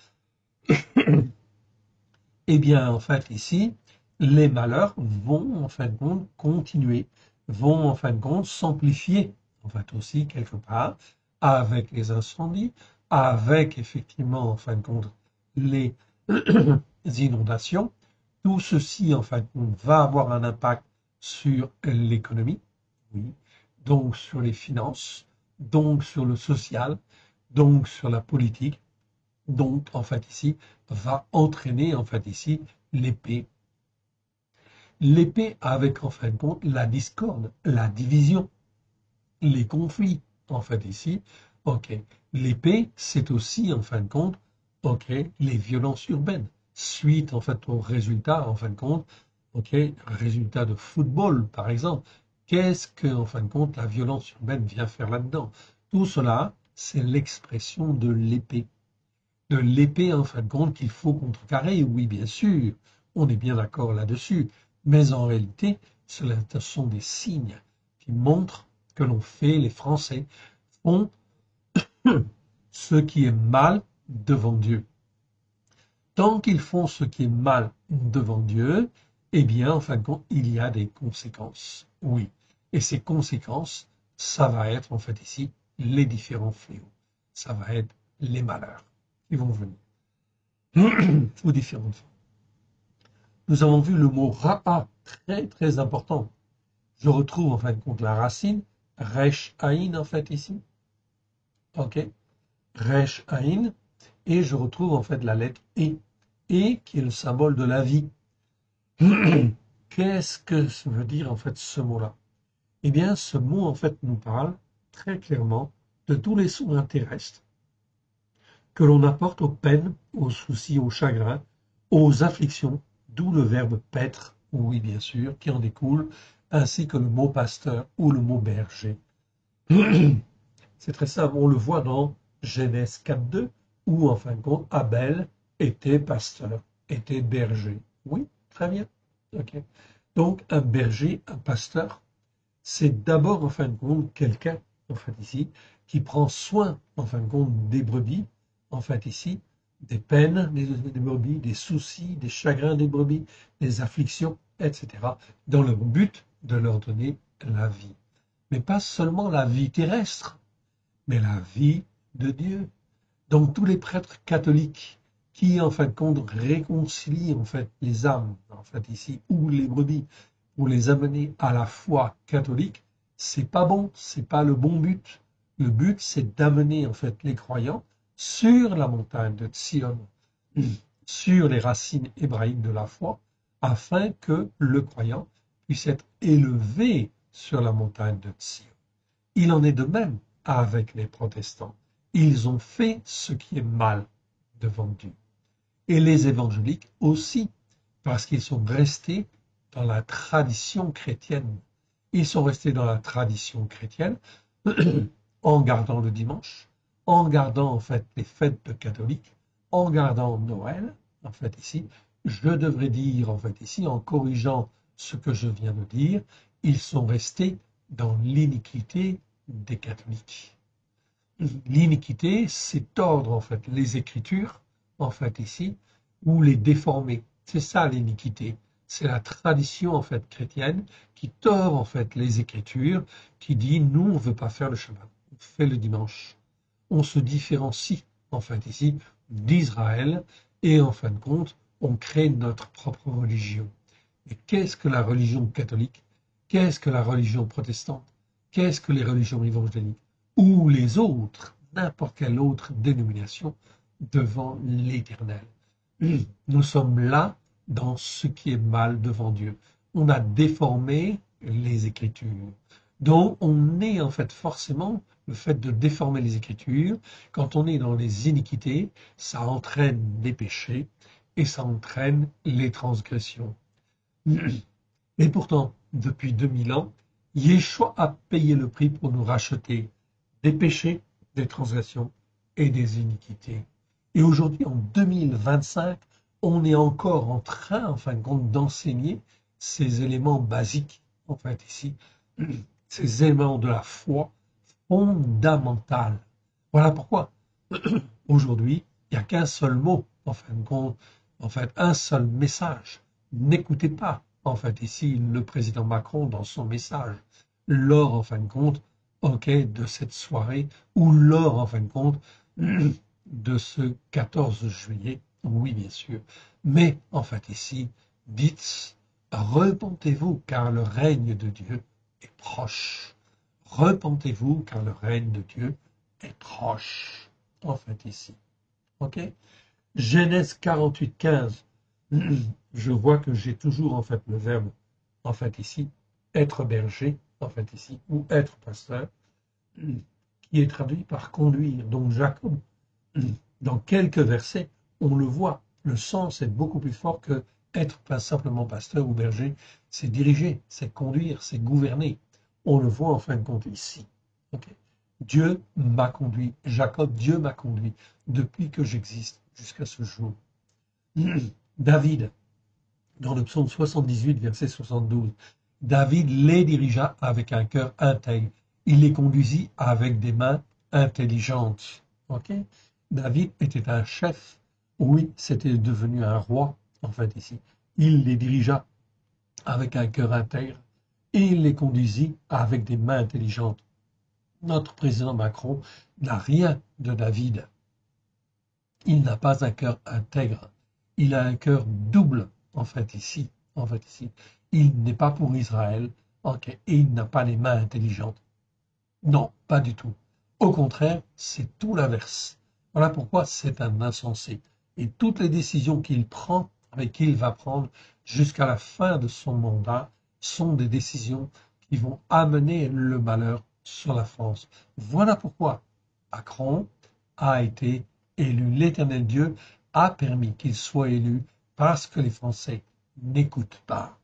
eh bien, en fait, ici, les malheurs vont, en fin de compte, continuer, vont, en fin de compte, s'amplifier, en fait, aussi, quelque part, avec les incendies, avec, effectivement, en fin de compte, les inondations. Tout ceci, en fin de compte, va avoir un impact sur l'économie, oui, donc sur les finances, donc sur le social, donc sur la politique, donc, en fait, ici, va entraîner, en fait, ici, l'épée. L'épée avec, en fin de compte, la discorde, la division, les conflits, en fait, ici. OK. L'épée, c'est aussi, en fin de compte, OK, les violences urbaines. Suite, en fait, au résultat, en fin de compte, OK, résultat de football, par exemple. Qu'est-ce que, en fin de compte, la violence urbaine vient faire là-dedans? Tout cela, c'est l'expression de l'épée. De l'épée, en fin de compte, qu'il faut contrecarrer, oui, bien sûr, on est bien d'accord là-dessus, mais en réalité, ce sont des signes qui montrent que l'on fait, les Français font ce qui est mal devant Dieu. Tant qu'ils font ce qui est mal devant Dieu, eh bien, en fin de compte, il y a des conséquences, oui. Et ces conséquences, ça va être, en fait, ici, les différents fléaux. Ça va être les malheurs qui vont venir. Sous différentes formes. Nous avons vu le mot ra'a, très très important. Je retrouve en fin de compte la racine, resh aïn en fait ici. Ok, resh aïn, et je retrouve en fait la lettre et qui est le symbole de la vie. Qu'est-ce que ça veut dire en fait ce mot-là? Eh bien, ce mot en fait nous parle très clairement de tous les soins terrestres que l'on apporte aux peines, aux soucis, aux chagrins, aux afflictions, d'où le verbe paître, oui bien sûr, qui en découle, ainsi que le mot pasteur ou le mot berger. C'est très simple, on le voit dans Genèse 4.2, où en fin de compte, Abel était pasteur, était berger. Oui, très bien. Okay. Donc un berger, un pasteur, c'est d'abord en fin de compte quelqu'un, en fait ici, qui prend soin, en fin de compte, des brebis, en fait ici, des peines des brebis, des soucis, des chagrins des brebis, des afflictions, etc., dans le but de leur donner la vie. Mais pas seulement la vie terrestre, mais la vie de Dieu. Donc tous les prêtres catholiques qui, en fin de compte, réconcilient en fait les âmes, en fait ici, ou les brebis, pour les amener à la foi catholique, c'est pas bon, c'est pas le bon but. Le but, c'est d'amener en fait les croyants sur la montagne de Sion, sur les racines hébraïques de la foi, afin que le croyant puisse être élevé sur la montagne de Sion. Il en est de même avec les protestants. Ils ont fait ce qui est mal devant Dieu. Et les évangéliques aussi, parce qu'ils sont restés dans la tradition chrétienne. Ils sont restés dans la tradition chrétienne en gardant le dimanche, en gardant en fait les fêtes catholiques, en gardant Noël, en fait ici, je devrais dire en fait ici, en corrigeant ce que je viens de dire, ils sont restés dans l'iniquité des catholiques. L'iniquité, c'est tordre en fait les Écritures, en fait ici, ou les déformer. C'est ça l'iniquité. C'est la tradition en fait chrétienne qui tord en fait les Écritures, qui dit nous on ne veut pas faire le Shabbat, on fait le dimanche. On se différencie en fait ici d'Israël et en fin de compte on crée notre propre religion. Et qu'est-ce que la religion catholique? Qu'est-ce que la religion protestante? Qu'est-ce que les religions évangéliques? Ou les autres, n'importe quelle autre dénomination devant l'Éternel. Nous sommes là dans ce qui est mal devant Dieu. On a déformé les Écritures. Donc on est en fait forcément le fait de déformer les Écritures. Quand on est dans les iniquités, ça entraîne les péchés et ça entraîne les transgressions. Et pourtant, depuis 2000 ans, Yeshua a payé le prix pour nous racheter des péchés, des transgressions et des iniquités. Et aujourd'hui, en 2025, on est encore en train, en fin de compte, d'enseigner ces éléments basiques, en fait, ici, ces éléments de la foi fondamentaux. Voilà pourquoi, aujourd'hui, il n'y a qu'un seul mot, en fin de compte, en fait, un seul message. N'écoutez pas, en fait, ici, le président Macron dans son message, lors, en fin de compte, ok, de cette soirée, ou lors, en fin de compte, de ce 14 juillet, oui, bien sûr. Mais, en fait, ici, dites, repentez-vous, car le règne de Dieu est proche. Repentez-vous, car le règne de Dieu est proche. En fait, ici. Ok? Genèse 48, 15. Je vois que j'ai toujours, en fait, le verbe, en fait, ici, être berger, en fait, ici, ou être pasteur, qui est traduit par conduire. Donc, Jacob, dans quelques versets, on le voit, le sens est beaucoup plus fort que être pas simplement pasteur ou berger, c'est diriger, c'est conduire, c'est gouverner. On le voit en fin de compte ici. Okay. Dieu m'a conduit, Jacob, Dieu m'a conduit depuis que j'existe jusqu'à ce jour. David, dans le psaume 78, verset 72, David les dirigea avec un cœur intègre. Il les conduisit avec des mains intelligentes. Okay. David était un chef. Oui, c'était devenu un roi, en fait, ici. Il les dirigea avec un cœur intègre et il les conduisit avec des mains intelligentes. Notre président Macron n'a rien de David. Il n'a pas un cœur intègre. Il a un cœur double, en fait, ici. En fait, ici. Il n'est pas pour Israël, okay, et il n'a pas les mains intelligentes. Non, pas du tout. Au contraire, c'est tout l'inverse. Voilà pourquoi c'est un insensé. Et toutes les décisions qu'il prend, et qu'il va prendre jusqu'à la fin de son mandat, sont des décisions qui vont amener le malheur sur la France. Voilà pourquoi Macron a été élu. L'Éternel Dieu a permis qu'il soit élu parce que les Français n'écoutent pas.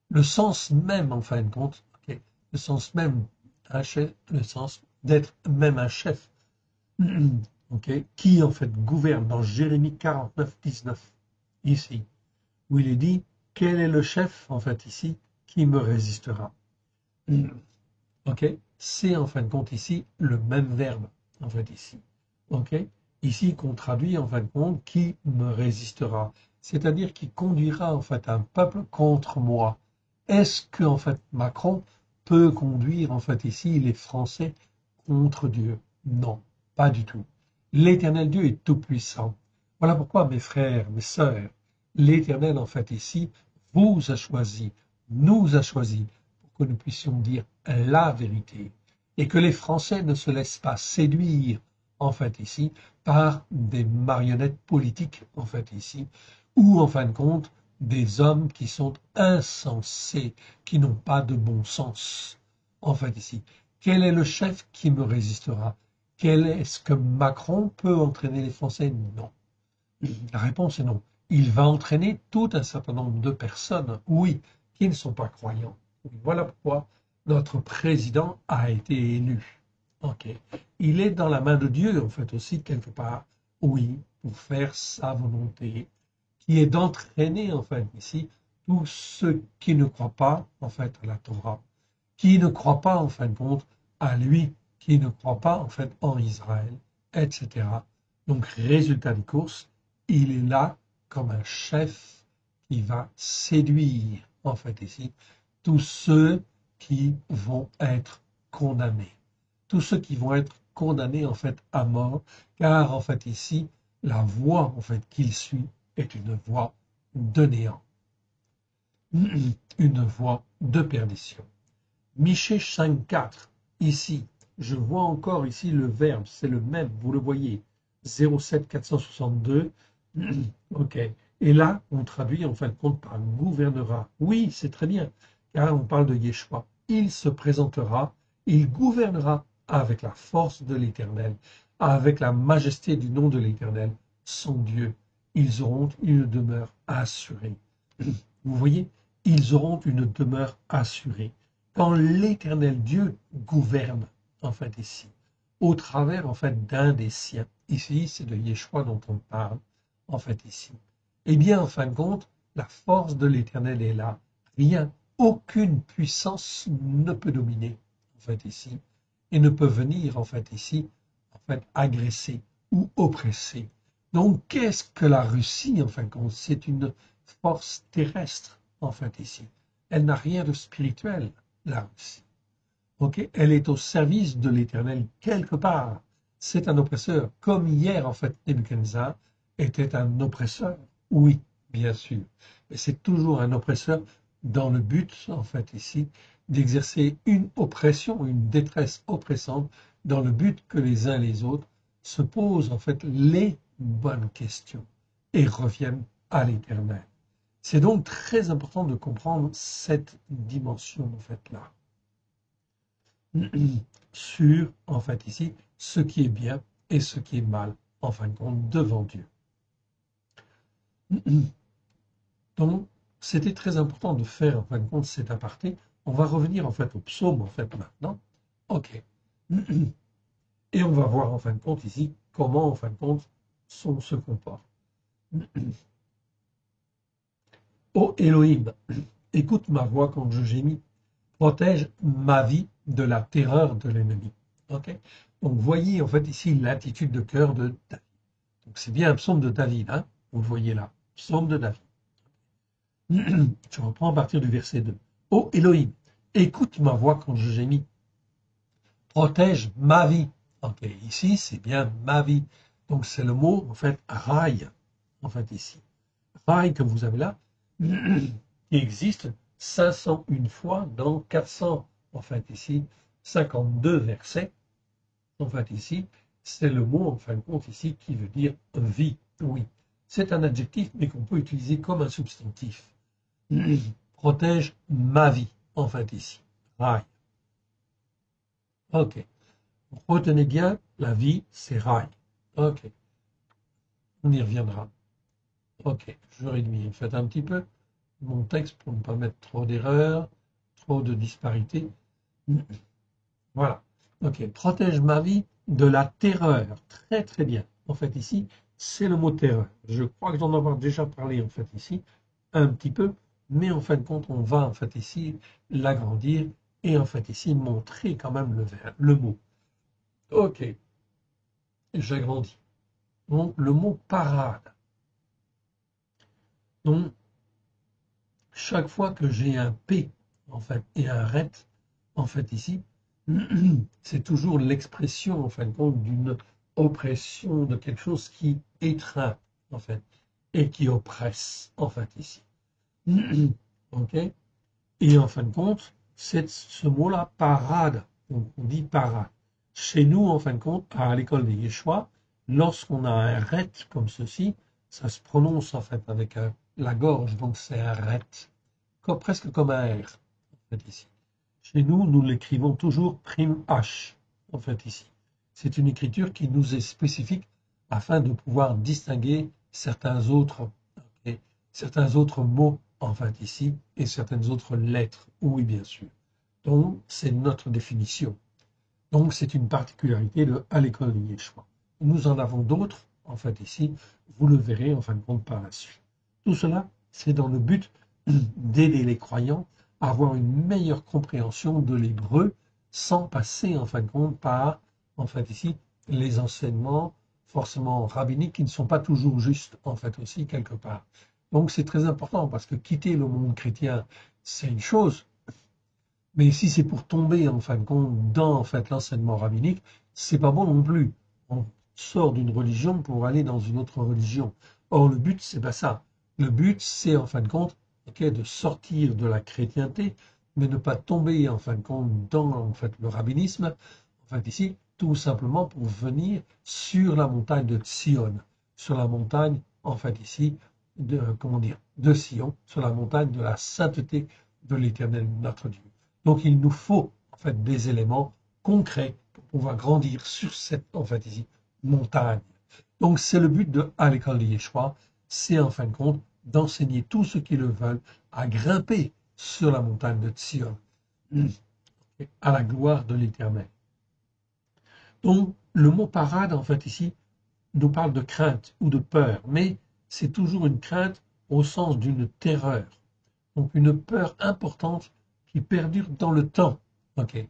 Le sens même, en fin de compte, okay, le sens même un chef, le sens d'être même un chef, okay, qui en fait gouverne dans Jérémie 49, 19, ici, où il est dit, quel est le chef, en fait, ici, qui me résistera? Ok, c'est en fin de compte ici le même verbe, en fait, ici. Ok, ici qu'on traduit en fin de compte, qui me résistera, c'est-à-dire qui conduira en fait un peuple contre moi. Est-ce que en fait Macron peut conduire en fait ici les Français contre Dieu? Non, pas du tout. L'Éternel Dieu est tout-puissant. Voilà pourquoi mes frères, mes sœurs, l'Éternel en fait ici vous a choisi, nous a choisi pour que nous puissions dire la vérité et que les Français ne se laissent pas séduire en fait ici par des marionnettes politiques en fait ici ou en fin de compte des hommes qui sont insensés, qui n'ont pas de bon sens. En fait, ici, quel est le chef qui me résistera? Est-ce que Macron peut entraîner les Français? Non. La réponse est non. Il va entraîner tout un certain nombre de personnes, oui, qui ne sont pas croyants. Voilà pourquoi notre président a été élu. Ok. Il est dans la main de Dieu, en fait, aussi, quelque part, oui, pour faire sa volonté, qui est d'entraîner, en fait, ici, tous ceux qui ne croient pas, en fait, à la Torah, qui ne croient pas, en fin de compte, à lui, qui ne croient pas, en fait, en Israël, etc. Donc, résultat des courses, il est là comme un chef qui va séduire, en fait, ici, tous ceux qui vont être condamnés. Tous ceux qui vont être condamnés, en fait, à mort, car, en fait, ici, la voie, en fait, qu'il suit est une voie de néant. une voie de perdition. Michée 5,4, ici, je vois encore ici le verbe, c'est le même, vous le voyez, 07 462, ok. Et là, on traduit en fin de compte par gouvernera. Oui, c'est très bien, car on parle de Yeshua. Il se présentera, il gouvernera avec la force de l'Éternel, avec la majesté du nom de l'Éternel, son Dieu. Ils auront une demeure assurée. Vous voyez, ils auront une demeure assurée. Quand l'Éternel Dieu gouverne, en fait, ici, au travers, en fait, d'un des siens, ici, c'est de Yeshua dont on parle, en fait, ici, eh bien, en fin de compte, la force de l'Éternel est là. Rien, aucune puissance ne peut dominer, en fait, ici, et ne peut venir, en fait, ici, en fait, agresser ou oppresser. Donc, qu'est-ce que la Russie, en fin de compte? C'est une force terrestre, en fait, ici. Elle n'a rien de spirituel, la Russie. Ok, elle est au service de l'Éternel quelque part. C'est un oppresseur, comme hier, en fait, Nebuchadnezzar était un oppresseur. Oui, bien sûr. Mais c'est toujours un oppresseur dans le but, en fait, ici, d'exercer une oppression, une détresse oppressante, dans le but que les uns et les autres se posent, en fait, les bonnes questions et reviennent à l'Éternel. C'est donc très important de comprendre cette dimension, en fait, là, sur, en fait, ici, ce qui est bien et ce qui est mal, en fin de compte, devant Dieu. Donc, c'était très important de faire, en fin de compte, cet aparté. On va revenir, en fait, au psaume, en fait, maintenant. OK. Et on va voir, en fin de compte, ici, comment, en fin de compte, on se comporte. Ô Elohim, écoute ma voix quand je gémis, protège ma vie de la terreur de l'ennemi. Ok. Donc voyez en fait ici l'attitude de cœur de David. Donc c'est bien un psaume de David, hein, vous le voyez là, psaume de David. Je reprends à partir du verset 2. Ô Elohim, écoute ma voix quand je gémis, protège ma vie. Ok, ici c'est bien ma vie. Donc c'est le mot en fait rail, en fait ici. Rail que vous avez là, qui existe 501 fois dans 400, en fait ici, 52 versets, en fait ici, c'est le mot, en fin de compte ici, qui veut dire vie, oui. C'est un adjectif, mais qu'on peut utiliser comme un substantif. Protège ma vie, en fait ici. Rail. Ok. Retenez bien, la vie, c'est rail. Ok. On y reviendra. Ok. Je réduis, en fait, un petit peu mon texte pour ne pas mettre trop d'erreurs, trop de disparités. Voilà. Ok. Protège ma vie de la terreur. Très très bien. En fait ici, c'est le mot terreur. Je crois que j'en ai déjà parlé en fait ici, un petit peu, mais en fin de compte, on va en fait ici l'agrandir et en fait ici montrer quand même le mot. Ok. J'agrandis. Donc le mot parade. Donc chaque fois que j'ai un P en fait et un ret en fait ici, c'est toujours l'expression en fin de compte d'une oppression de quelque chose qui étreint en fait et qui oppresse en fait ici. Ok. Et en fin de compte, c'est ce mot-là, parade. Donc on dit parade. Chez nous, en fin de compte, à l'école des Yeshua, lorsqu'on a un ret comme ceci, ça se prononce en fait avec la gorge, donc c'est un ret, presque comme un R, en fait ici. Chez nous, nous l'écrivons toujours prime H, en fait ici. C'est une écriture qui nous est spécifique afin de pouvoir distinguer ok, certains autres mots, en fait ici, et certaines autres lettres, oui bien sûr. Donc, c'est notre définition. Donc, c'est une particularité de à l'école de Yeshua. Nous en avons d'autres, en fait ici, vous le verrez en fin de compte par la suite. Tout cela, c'est dans le but d'aider les croyants à avoir une meilleure compréhension de l'hébreu sans passer en fin de compte par, en fait ici, les enseignements forcément rabbiniques qui ne sont pas toujours justes en fait aussi quelque part. Donc c'est très important parce que quitter le monde chrétien, c'est une chose, mais si c'est pour tomber en fin de compte dans en fait l'enseignement rabbinique, c'est pas bon non plus. On sort d'une religion pour aller dans une autre religion. Or le but c'est pas ça. Le but c'est en fin de compte ok, de sortir de la chrétienté, mais ne pas tomber en fin de compte dans en fait le rabbinisme, en fait ici, tout simplement pour venir sur la montagne de Sion, sur la montagne en fait ici de comment dire de Sion, sur la montagne de la sainteté de l'Éternel notre Dieu. Donc il nous faut en fait des éléments concrets pour pouvoir grandir sur cette en fait ici montagne. Donc c'est le but de à l'école de Yeshua, c'est en fin de compte d'enseigner tous ceux qui le veulent à grimper sur la montagne de Sion, à la gloire de l'Éternel. Donc le mot parade en fait ici nous parle de crainte ou de peur, mais c'est toujours une crainte au sens d'une terreur. Donc une peur importante qui perdure dans le temps. Ok.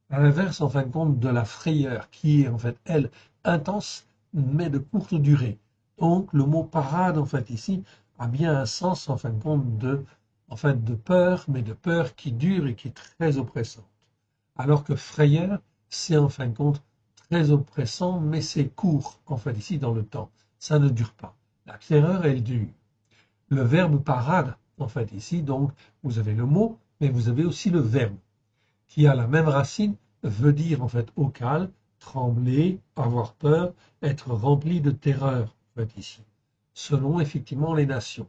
À l'inverse, en fin de compte, de la frayeur, qui est en fait, elle, intense, mais de courte durée. Donc le mot parade, en fait, ici, a bien un sens, en fin de compte, en fait, de peur, mais de peur qui dure et qui est très oppressante. Alors que frayeur, c'est en fin de compte très oppressant, mais c'est court, en fait, ici, dans le temps. Ça ne dure pas. La terreur, elle dure. Le verbe parade, en fait, ici, donc, vous avez le mot, mais vous avez aussi le verbe, qui a la même racine, veut dire, en fait, au calme, trembler, avoir peur, être rempli de terreur, en fait, ici, selon, effectivement, les nations.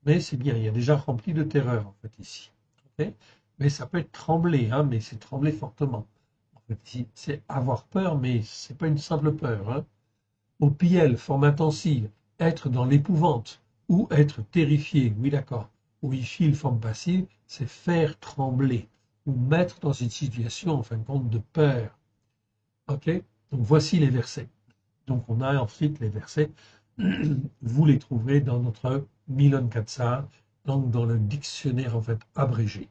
Mais c'est bien, il y a déjà rempli de terreur, en fait, ici. Okay, mais ça peut être trembler, hein, mais c'est trembler fortement. En fait, ici, c'est avoir peur, mais c'est pas une simple peur, hein. Au piel, forme intensive, être dans l'épouvante ou être terrifié, oui d'accord. Au ifil, forme passive, c'est faire trembler ou mettre dans une situation, en fin de compte, de peur. Ok. Donc voici les versets. Donc on a ensuite les versets. Vous les trouverez dans notre Milon Katsar, donc dans le dictionnaire en fait abrégé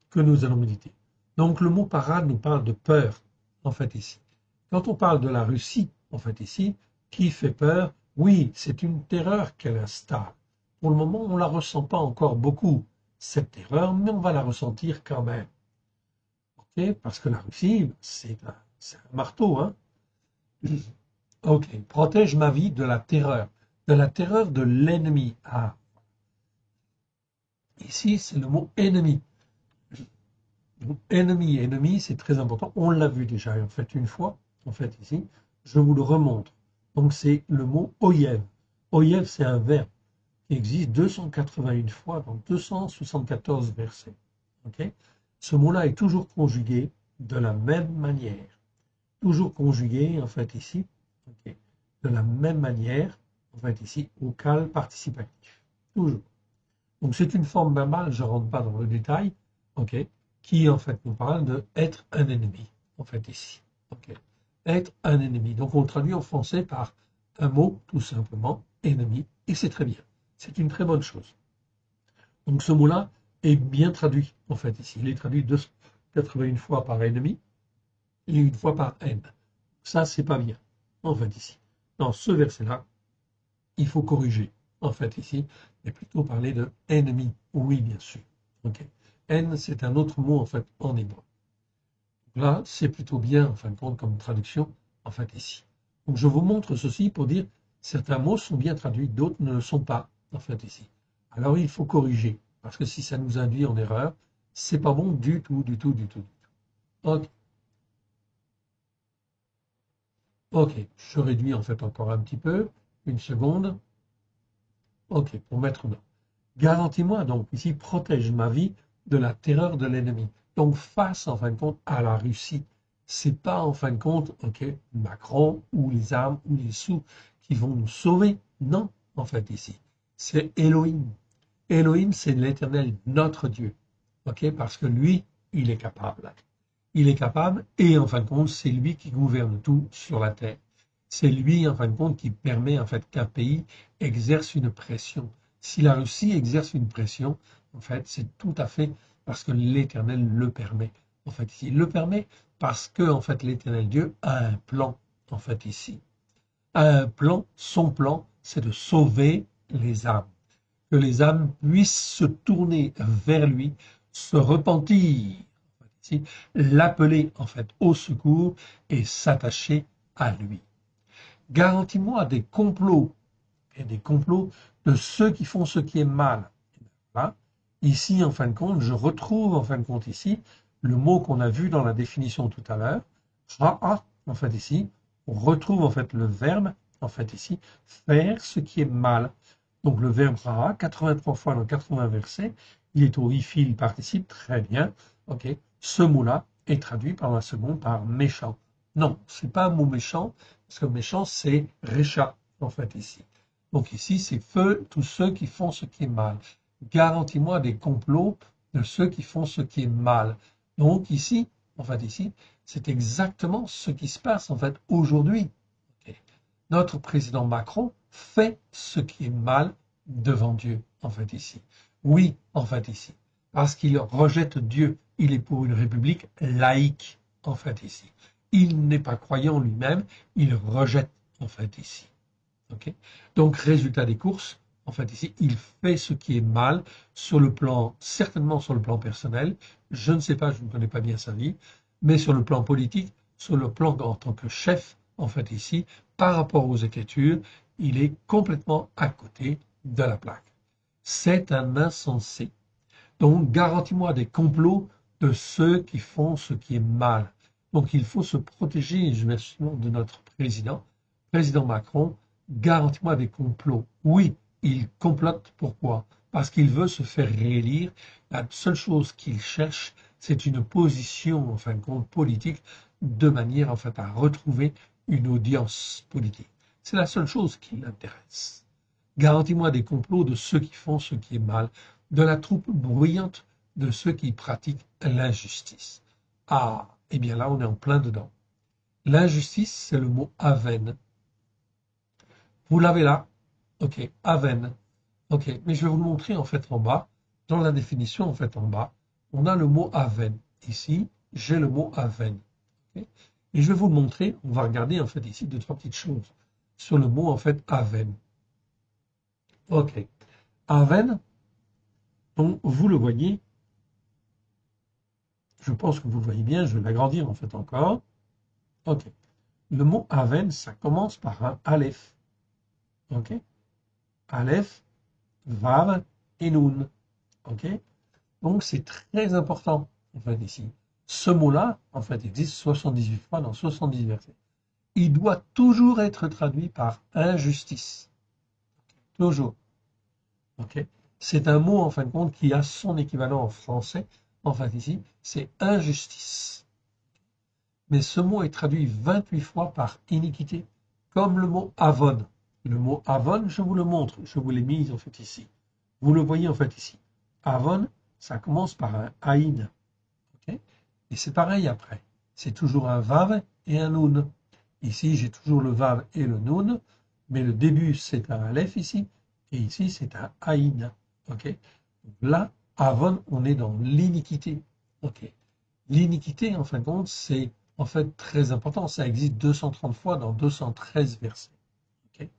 que nous allons méditer. Donc le mot parade nous parle de peur, en fait ici. Quand on parle de la Russie, en fait ici, qui fait peur, oui, c'est une terreur qu'elle installe. Pour le moment, on ne la ressent pas encore beaucoup, cette terreur, mais on va la ressentir quand même. Okay, parce que la Russie, c'est un marteau, hein. Ok, protège ma vie de la terreur de l'ennemi. Ah, ici, c'est le mot ennemi. Ennemi, ennemi, c'est très important. On l'a vu déjà en fait une fois, en fait ici. Je vous le remontre. Donc c'est le mot oyev. Oyev, c'est un verbe qui existe 281 fois dans 274 versets. Okay, ce mot-là est toujours conjugué de la même manière. Toujours conjugué, en fait, ici, okay, de la même manière, en fait, ici, au cal participatif. Toujours. Donc, c'est une forme verbale, je ne rentre pas dans le détail, ok, qui, en fait, nous parle de être un ennemi, en fait, ici. Okay. Être un ennemi. Donc, on le traduit en français par un mot, tout simplement, ennemi, et c'est très bien. C'est une très bonne chose. Donc, ce mot-là est bien traduit, en fait, ici. Il est traduit 281 fois par ennemi et une fois par haine. Ça, c'est pas bien, en fait, ici. Dans ce verset-là, il faut corriger, en fait, ici, et plutôt parler de ennemi. Oui, bien sûr. Ok. Haine, c'est un autre mot, en fait, en hébreu. Là, c'est plutôt bien, en fin de compte, comme traduction, en fait, ici. Donc, je vous montre ceci pour dire, certains mots sont bien traduits, d'autres ne le sont pas, en fait, ici. Alors, il faut corriger, parce que si ça nous induit en erreur, c'est pas bon du tout, du tout, du tout, du tout. Ok. Ok, je réduis en fait encore un petit peu, une seconde. Ok, pour mettre dedans. Garantis-moi donc ici, protège ma vie de la terreur de l'ennemi. Donc face en fin de compte à la Russie. C'est pas en fin de compte, ok, Macron ou les armes ou les sous qui vont nous sauver. Non, en fait ici, c'est Elohim. Elohim, c'est l'Éternel, notre Dieu. Ok, parce que lui, il est capable. Il est capable et en fin de compte, c'est lui qui gouverne tout sur la terre. C'est lui, en fin de compte, qui permet en fait qu'un pays exerce une pression. Si la Russie exerce une pression, en fait, c'est tout à fait parce que l'Éternel le permet. En fait, il le permet parce que, en fait, l'Éternel Dieu a un plan, en fait, ici. A un plan, son plan, c'est de sauver les âmes. Que les âmes puissent se tourner vers lui, se repentir, l'appeler en fait au secours et s'attacher à lui. Garantis-moi des complots et des complots de ceux qui font ce qui est mal. Voilà. Ici, en fin de compte, je retrouve en fin de compte ici le mot qu'on a vu dans la définition tout à l'heure, ra'a, en fait ici, on retrouve en fait le verbe, en fait ici, faire ce qui est mal. Donc le verbe ra'a, 83 fois dans 80 versets, il est au hi-fi, il participe, très bien. Ok. Ce mot-là est traduit par la seconde par méchant. Non, c'est pas un mot méchant, parce que méchant, c'est récha, en fait ici. Donc ici, c'est feu tous ceux qui font ce qui est mal. Garantis-moi des complots de ceux qui font ce qui est mal. Donc ici, en fait ici, c'est exactement ce qui se passe en fait aujourd'hui. Okay. Notre président Macron fait ce qui est mal devant Dieu, en fait ici. Oui, en fait ici, parce qu'il rejette Dieu. Il est pour une république laïque, en fait ici. Il n'est pas croyant lui-même, il rejette, en fait ici. Okay. Donc, résultat des courses, en fait, ici, il fait ce qui est mal sur le plan, certainement sur le plan personnel. Je ne sais pas, je ne connais pas bien sa vie, mais sur le plan politique, sur le plan en tant que chef, en fait, ici, par rapport aux Écritures, il est complètement à côté de la plaque. C'est un insensé. Donc, garantis-moi des complots de ceux qui font ce qui est mal. Donc, il faut se protéger, je m'assure, de notre président Macron, garantis-moi des complots. Oui, il complote. Pourquoi? Parce qu'il veut se faire réélire. La seule chose qu'il cherche, c'est une position, en fin de compte, politique, de manière, en fait, à retrouver une audience politique. C'est la seule chose qui l'intéresse. Garantis-moi des complots de ceux qui font ce qui est mal, de la troupe bruyante de ceux qui pratiquent l'injustice. Ah, eh bien là, on est en plein dedans. L'injustice, c'est le mot aven. Vous l'avez là? Ok, aven. Ok, mais je vais vous le montrer en fait en bas. Dans la définition, en fait en bas, on a le mot aven. Ici, j'ai le mot aven. Okay. Et je vais vous le montrer. On va regarder en fait ici deux, trois petites choses sur le mot en fait aven. Ok, aven, donc vous le voyez. Je pense que vous le voyez bien. Je vais l'agrandir en fait encore. Ok. Le mot aven, ça commence par un aleph. Ok. Aleph, vav et nun. Ok. Donc c'est très important, en fait, ici. Ce mot-là, en fait, existe 78 fois dans 70 versets. Il doit toujours être traduit par injustice. Toujours. Ok. C'est un mot, en fin de compte, qui a son équivalent en français. En fait, ici, c'est injustice. Mais ce mot est traduit 28 fois par iniquité, comme le mot avon. Le mot avon, je vous le montre, je vous l'ai mis en fait ici. Vous le voyez en fait ici. Avon, ça commence par un aïn. Okay. Et c'est pareil après. C'est toujours un vav et un nun. Ici, j'ai toujours le vav et le nun, mais le début, c'est un aleph ici, et ici, c'est un aïn. Okay. Donc là, avon, on est dans l'iniquité. Okay. L'iniquité, en fin de compte, c'est en fait très important. Ça existe 230 fois dans 213 versets, okay,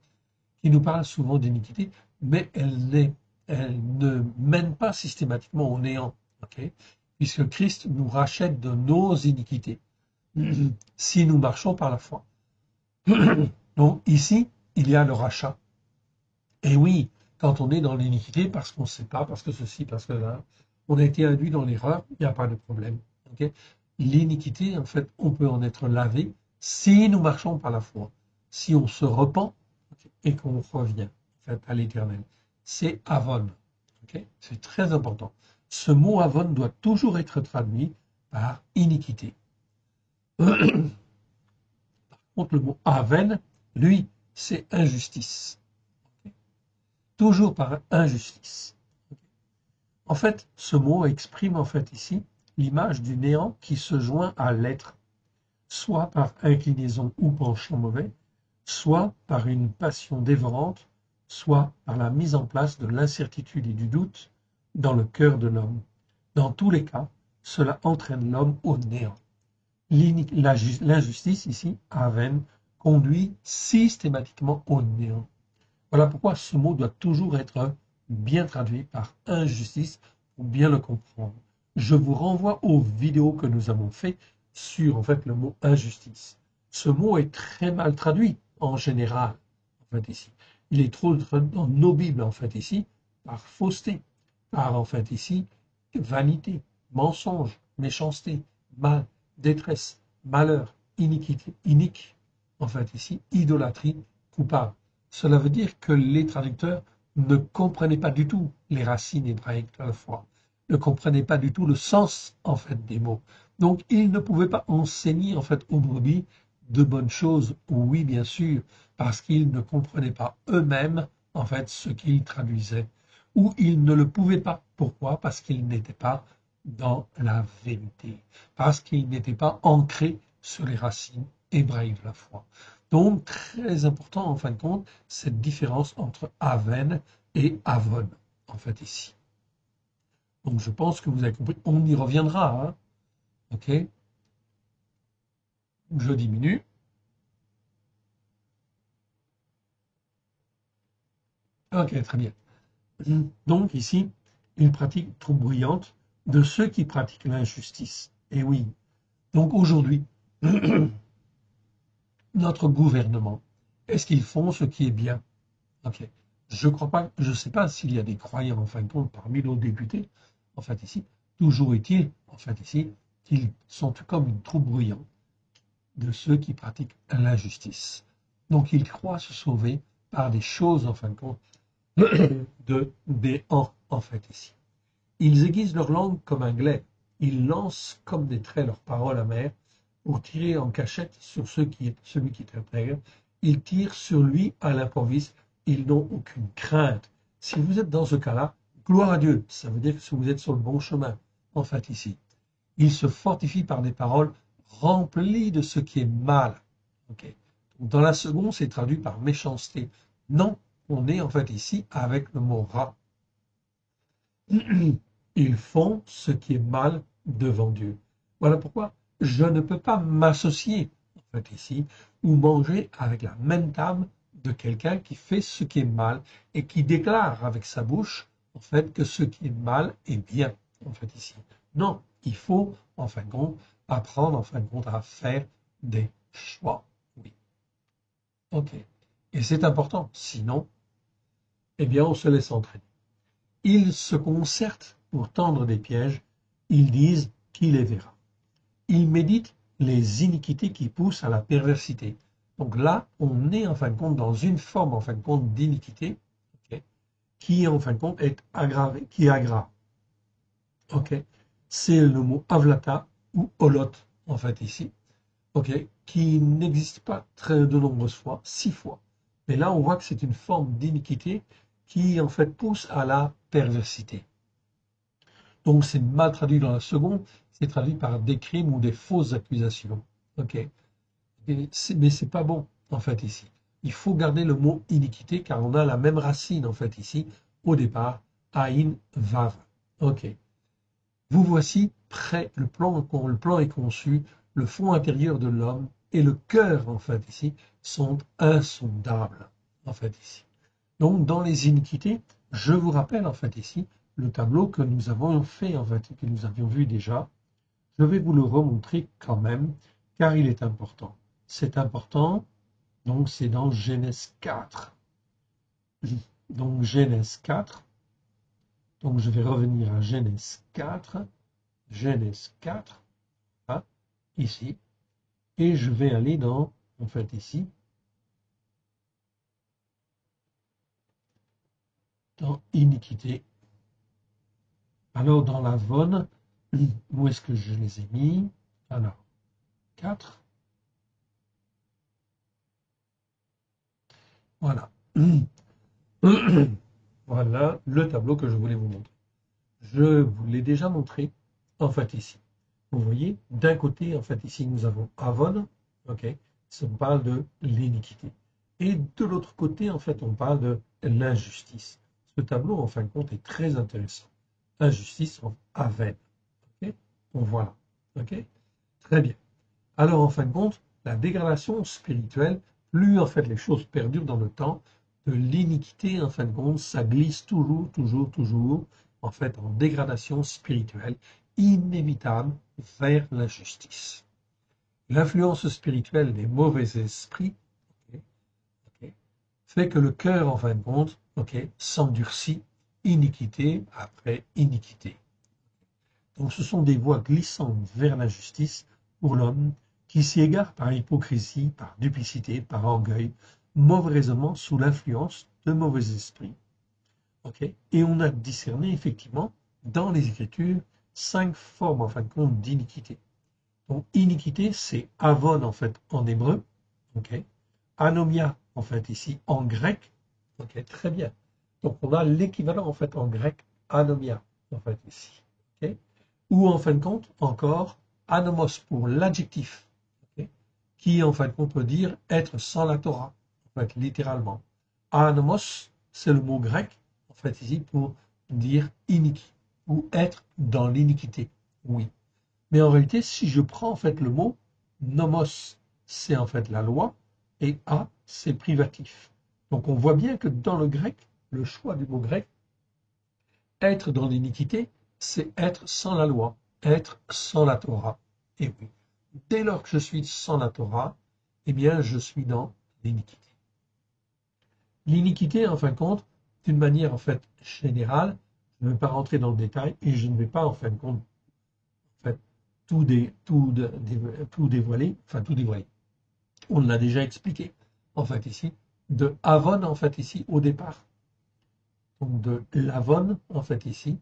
qui nous parlent souvent d'iniquité, mais elle ne mène pas systématiquement au néant, okay, puisque Christ nous rachète de nos iniquités si nous marchons par la foi. Donc ici, il y a le rachat. Et oui, quand on est dans l'iniquité, parce qu'on ne sait pas, parce que ceci, parce que là, on a été induit dans l'erreur, il n'y a pas de problème. Okay. L'iniquité, en fait, on peut en être lavé si nous marchons par la foi, si on se repent, okay, et qu'on revient en fait, à l'Éternel. C'est avon. Okay. C'est très important. Ce mot avon doit toujours être traduit par iniquité. Par contre, le mot aven, lui, c'est injustice. Okay. Toujours par injustice. Okay. En fait, ce mot exprime en fait ici l'image du néant qui se joint à l'être, soit par inclinaison ou penchant mauvais, soit par une passion dévorante, soit par la mise en place de l'incertitude et du doute dans le cœur de l'homme. Dans tous les cas, cela entraîne l'homme au néant. L'injustice ici, aven, conduit systématiquement au néant. Voilà pourquoi ce mot doit toujours être bien traduit par injustice pour bien le comprendre. Je vous renvoie aux vidéos que nous avons fait sur en fait le mot injustice. Ce mot est très mal traduit en général en fait ici. Il est trop traduit dans nos Bibles en fait ici par fausseté. par, en fait, ici, vanité, mensonge, méchanceté, mal, détresse, malheur, iniquité, inique, en fait, ici, idolâtrie, coupable. Cela veut dire que les traducteurs ne comprenaient pas du tout les racines hébraïques de la foi, ne comprenaient pas du tout le sens, en fait, des mots. Donc, ils ne pouvaient pas enseigner, en fait, aux brebis de bonnes choses, oui, bien sûr, parce qu'ils ne comprenaient pas eux-mêmes, en fait, ce qu'ils traduisaient. Ou ils ne le pouvaient pas. Pourquoi? Parce qu'ils n'étaient pas dans la vérité, parce qu'ils n'étaient pas ancrés sur les racines hébraïques de la foi. Donc, très important, en fin de compte, cette différence entre Aven et Avon, en fait, ici. Donc, je pense que vous avez compris. On y reviendra, hein. OK? Je diminue. OK, très bien. Donc, ici, une pratique trop bruyante de ceux qui pratiquent l'injustice. Et oui. Donc, aujourd'hui, notre gouvernement, est-ce qu'ils font ce qui est bien? Ok. Je crois pas, je ne sais pas s'il y a des croyants en fin de compte parmi nos députés, en fait ici. Toujours est-il, en fait ici, qu'ils sont comme une troupe bruyante de ceux qui pratiquent l'injustice. Donc ils croient se sauver par des choses, en fin de compte, de béants, en fait ici. Ils aiguisent leur langue comme un glaive. Ils lancent comme des traits leurs paroles amères pour tirer en cachette sur celui qui est à terre. Ils tirent sur lui à l'improviste. Ils n'ont aucune crainte. Si vous êtes dans ce cas-là, gloire à Dieu. Ça veut dire que vous êtes sur le bon chemin, en fait, ici. Ils se fortifient par des paroles remplies de ce qui est mal. Okay. Dans la seconde, c'est traduit par méchanceté. Non, on est en fait ici avec le mot rat. Ils font ce qui est mal devant Dieu. Voilà pourquoi je ne peux pas m'associer, en fait, ici, ou manger avec la même table de quelqu'un qui fait ce qui est mal et qui déclare avec sa bouche, en fait, que ce qui est mal est bien, en fait, ici. Non, il faut, en fin de compte, apprendre, en fin de compte, à faire des choix. Oui. OK. Et c'est important. Sinon, eh bien, on se laisse entraîner. Ils se concertent pour tendre des pièges, ils disent qui les verra. Ils méditent les iniquités qui poussent à la perversité. Donc là, on est en fin de compte dans une forme en fin de compte d'iniquité, okay, qui en fin de compte est aggravée, qui aggrave. Okay. C'est le mot avlata ou holot en fait ici, okay, qui n'existe pas très de nombreuses fois, 6 fois. Mais là, on voit que c'est une forme d'iniquité qui en fait pousse à la perversité. Donc c'est mal traduit dans la seconde, c'est traduit par des crimes ou des fausses accusations. Ok. Mais c'est pas bon en fait ici. Il faut garder le mot iniquité car on a la même racine en fait ici au départ, aïn vav. Ok. Vous voici prêt, le plan est conçu, le fond intérieur de l'homme et le cœur en fait ici sont insondables en fait ici. Donc, dans les iniquités, je vous rappelle en fait ici le tableau que nous avons fait, en fait, que nous avions vu déjà. Je vais vous le remontrer quand même, car il est important. C'est important, donc c'est dans Genèse 4. Donc, Genèse 4. Donc, je vais revenir à Genèse 4. Genèse 4, hein, ici. Et je vais aller dans, en fait, ici, dans iniquité. Alors, dans la Vonne, où est-ce que je les ai mis? Alors, 4. Voilà. Voilà le tableau que je voulais vous montrer. Je vous l'ai déjà montré, en fait, ici. Vous voyez, d'un côté, en fait, ici, nous avons Avon, ok, ça parle de l'iniquité. Et de l'autre côté, en fait, on parle de l'injustice. Ce tableau, en fin de compte, est très intéressant. Injustice en Aven. Ok, on voit là. Ok, très bien. Alors, en fin de compte, la dégradation spirituelle, plus en fait les choses perdurent dans le temps, de l'iniquité, en fin de compte, ça glisse toujours, toujours, toujours, en fait, en dégradation spirituelle, inévitable vers l'injustice. L'influence spirituelle des mauvais esprits, okay, okay, fait que le cœur, en fin de compte, okay, s'endurcit, iniquité après iniquité. Donc ce sont des voies glissantes vers l'injustice pour l'homme qui s'y égare par hypocrisie, par duplicité, par orgueil, mauvais raisonnement sous l'influence de mauvais esprits. Okay. Et on a discerné effectivement dans les Écritures 5 formes en fin de compte d'iniquité. Donc iniquité, c'est avon en fait en hébreu, okay. Anomia en fait ici en grec, okay, très bien. Donc on a l'équivalent en fait en grec anomia en fait ici, okay. Ou en fin de compte encore anomos pour l'adjectif, okay, qui en fin de compte peut dire être sans la Torah, en fait littéralement. Anomos, c'est le mot grec en fait ici pour dire inique ou être dans l'iniquité, oui. Mais en réalité, si je prends en fait le mot nomos, c'est en fait la loi, et a, c'est privatif. Donc on voit bien que dans le grec, le choix du mot grec, être dans l'iniquité, c'est être sans la loi, être sans la Torah. Et oui, dès lors que je suis sans la Torah, eh bien je suis dans l'iniquité. L'iniquité, en fin de compte, d'une manière en fait générale, je ne vais pas rentrer dans le détail et je ne vais pas en fin de compte tout dévoiler, enfin tout dévoiler. On l'a déjà expliqué, en fait ici, de Avon, en fait ici, au départ. Donc de l'Avon, en fait ici,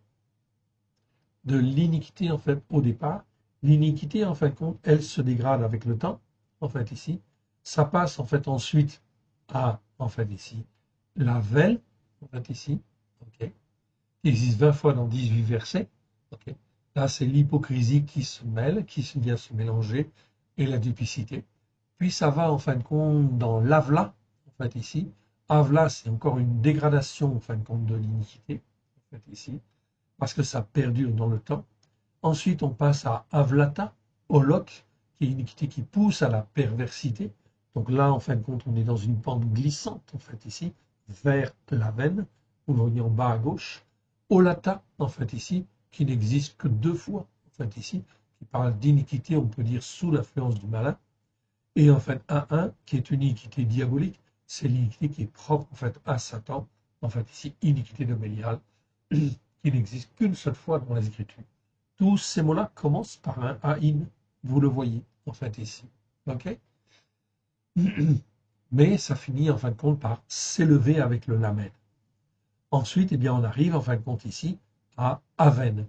de l'iniquité, en fait, au départ. L'iniquité, en fin de compte, elle se dégrade avec le temps, en fait ici. Ça passe, en fait, ensuite à, en fait ici, la velle, en fait ici, ok, qui existe 20 fois dans 18 versets, ok. Là, c'est l'hypocrisie qui se mêle, qui vient se mélanger, et la duplicité. Puis ça va en fin de compte dans l'avla, en fait ici. Avla, c'est encore une dégradation en fin de compte de l'iniquité, en fait ici, parce que ça perdure dans le temps. Ensuite, on passe à avlata, holok, qui est une iniquité qui pousse à la perversité. Donc là, en fin de compte, on est dans une pente glissante, en fait ici, vers la veine. Vous le voyez en bas à gauche. Olata, en fait ici, qui n'existe que 2 fois, en fait ici, qui parle d'iniquité, on peut dire sous l'influence du malin. Et en fait, 1, qui est une iniquité diabolique, c'est l'iniquité qui est propre en fait à Satan, en fait ici, iniquité de Bélial, qui n'existe qu'une seule fois dans les Écritures. Tous ces mots-là commencent par un Aïn, vous le voyez, en fait ici. Ok. Mais ça finit en fin de compte par s'élever avec le Lamed. Ensuite, eh bien, on arrive en fin de compte ici à Aven.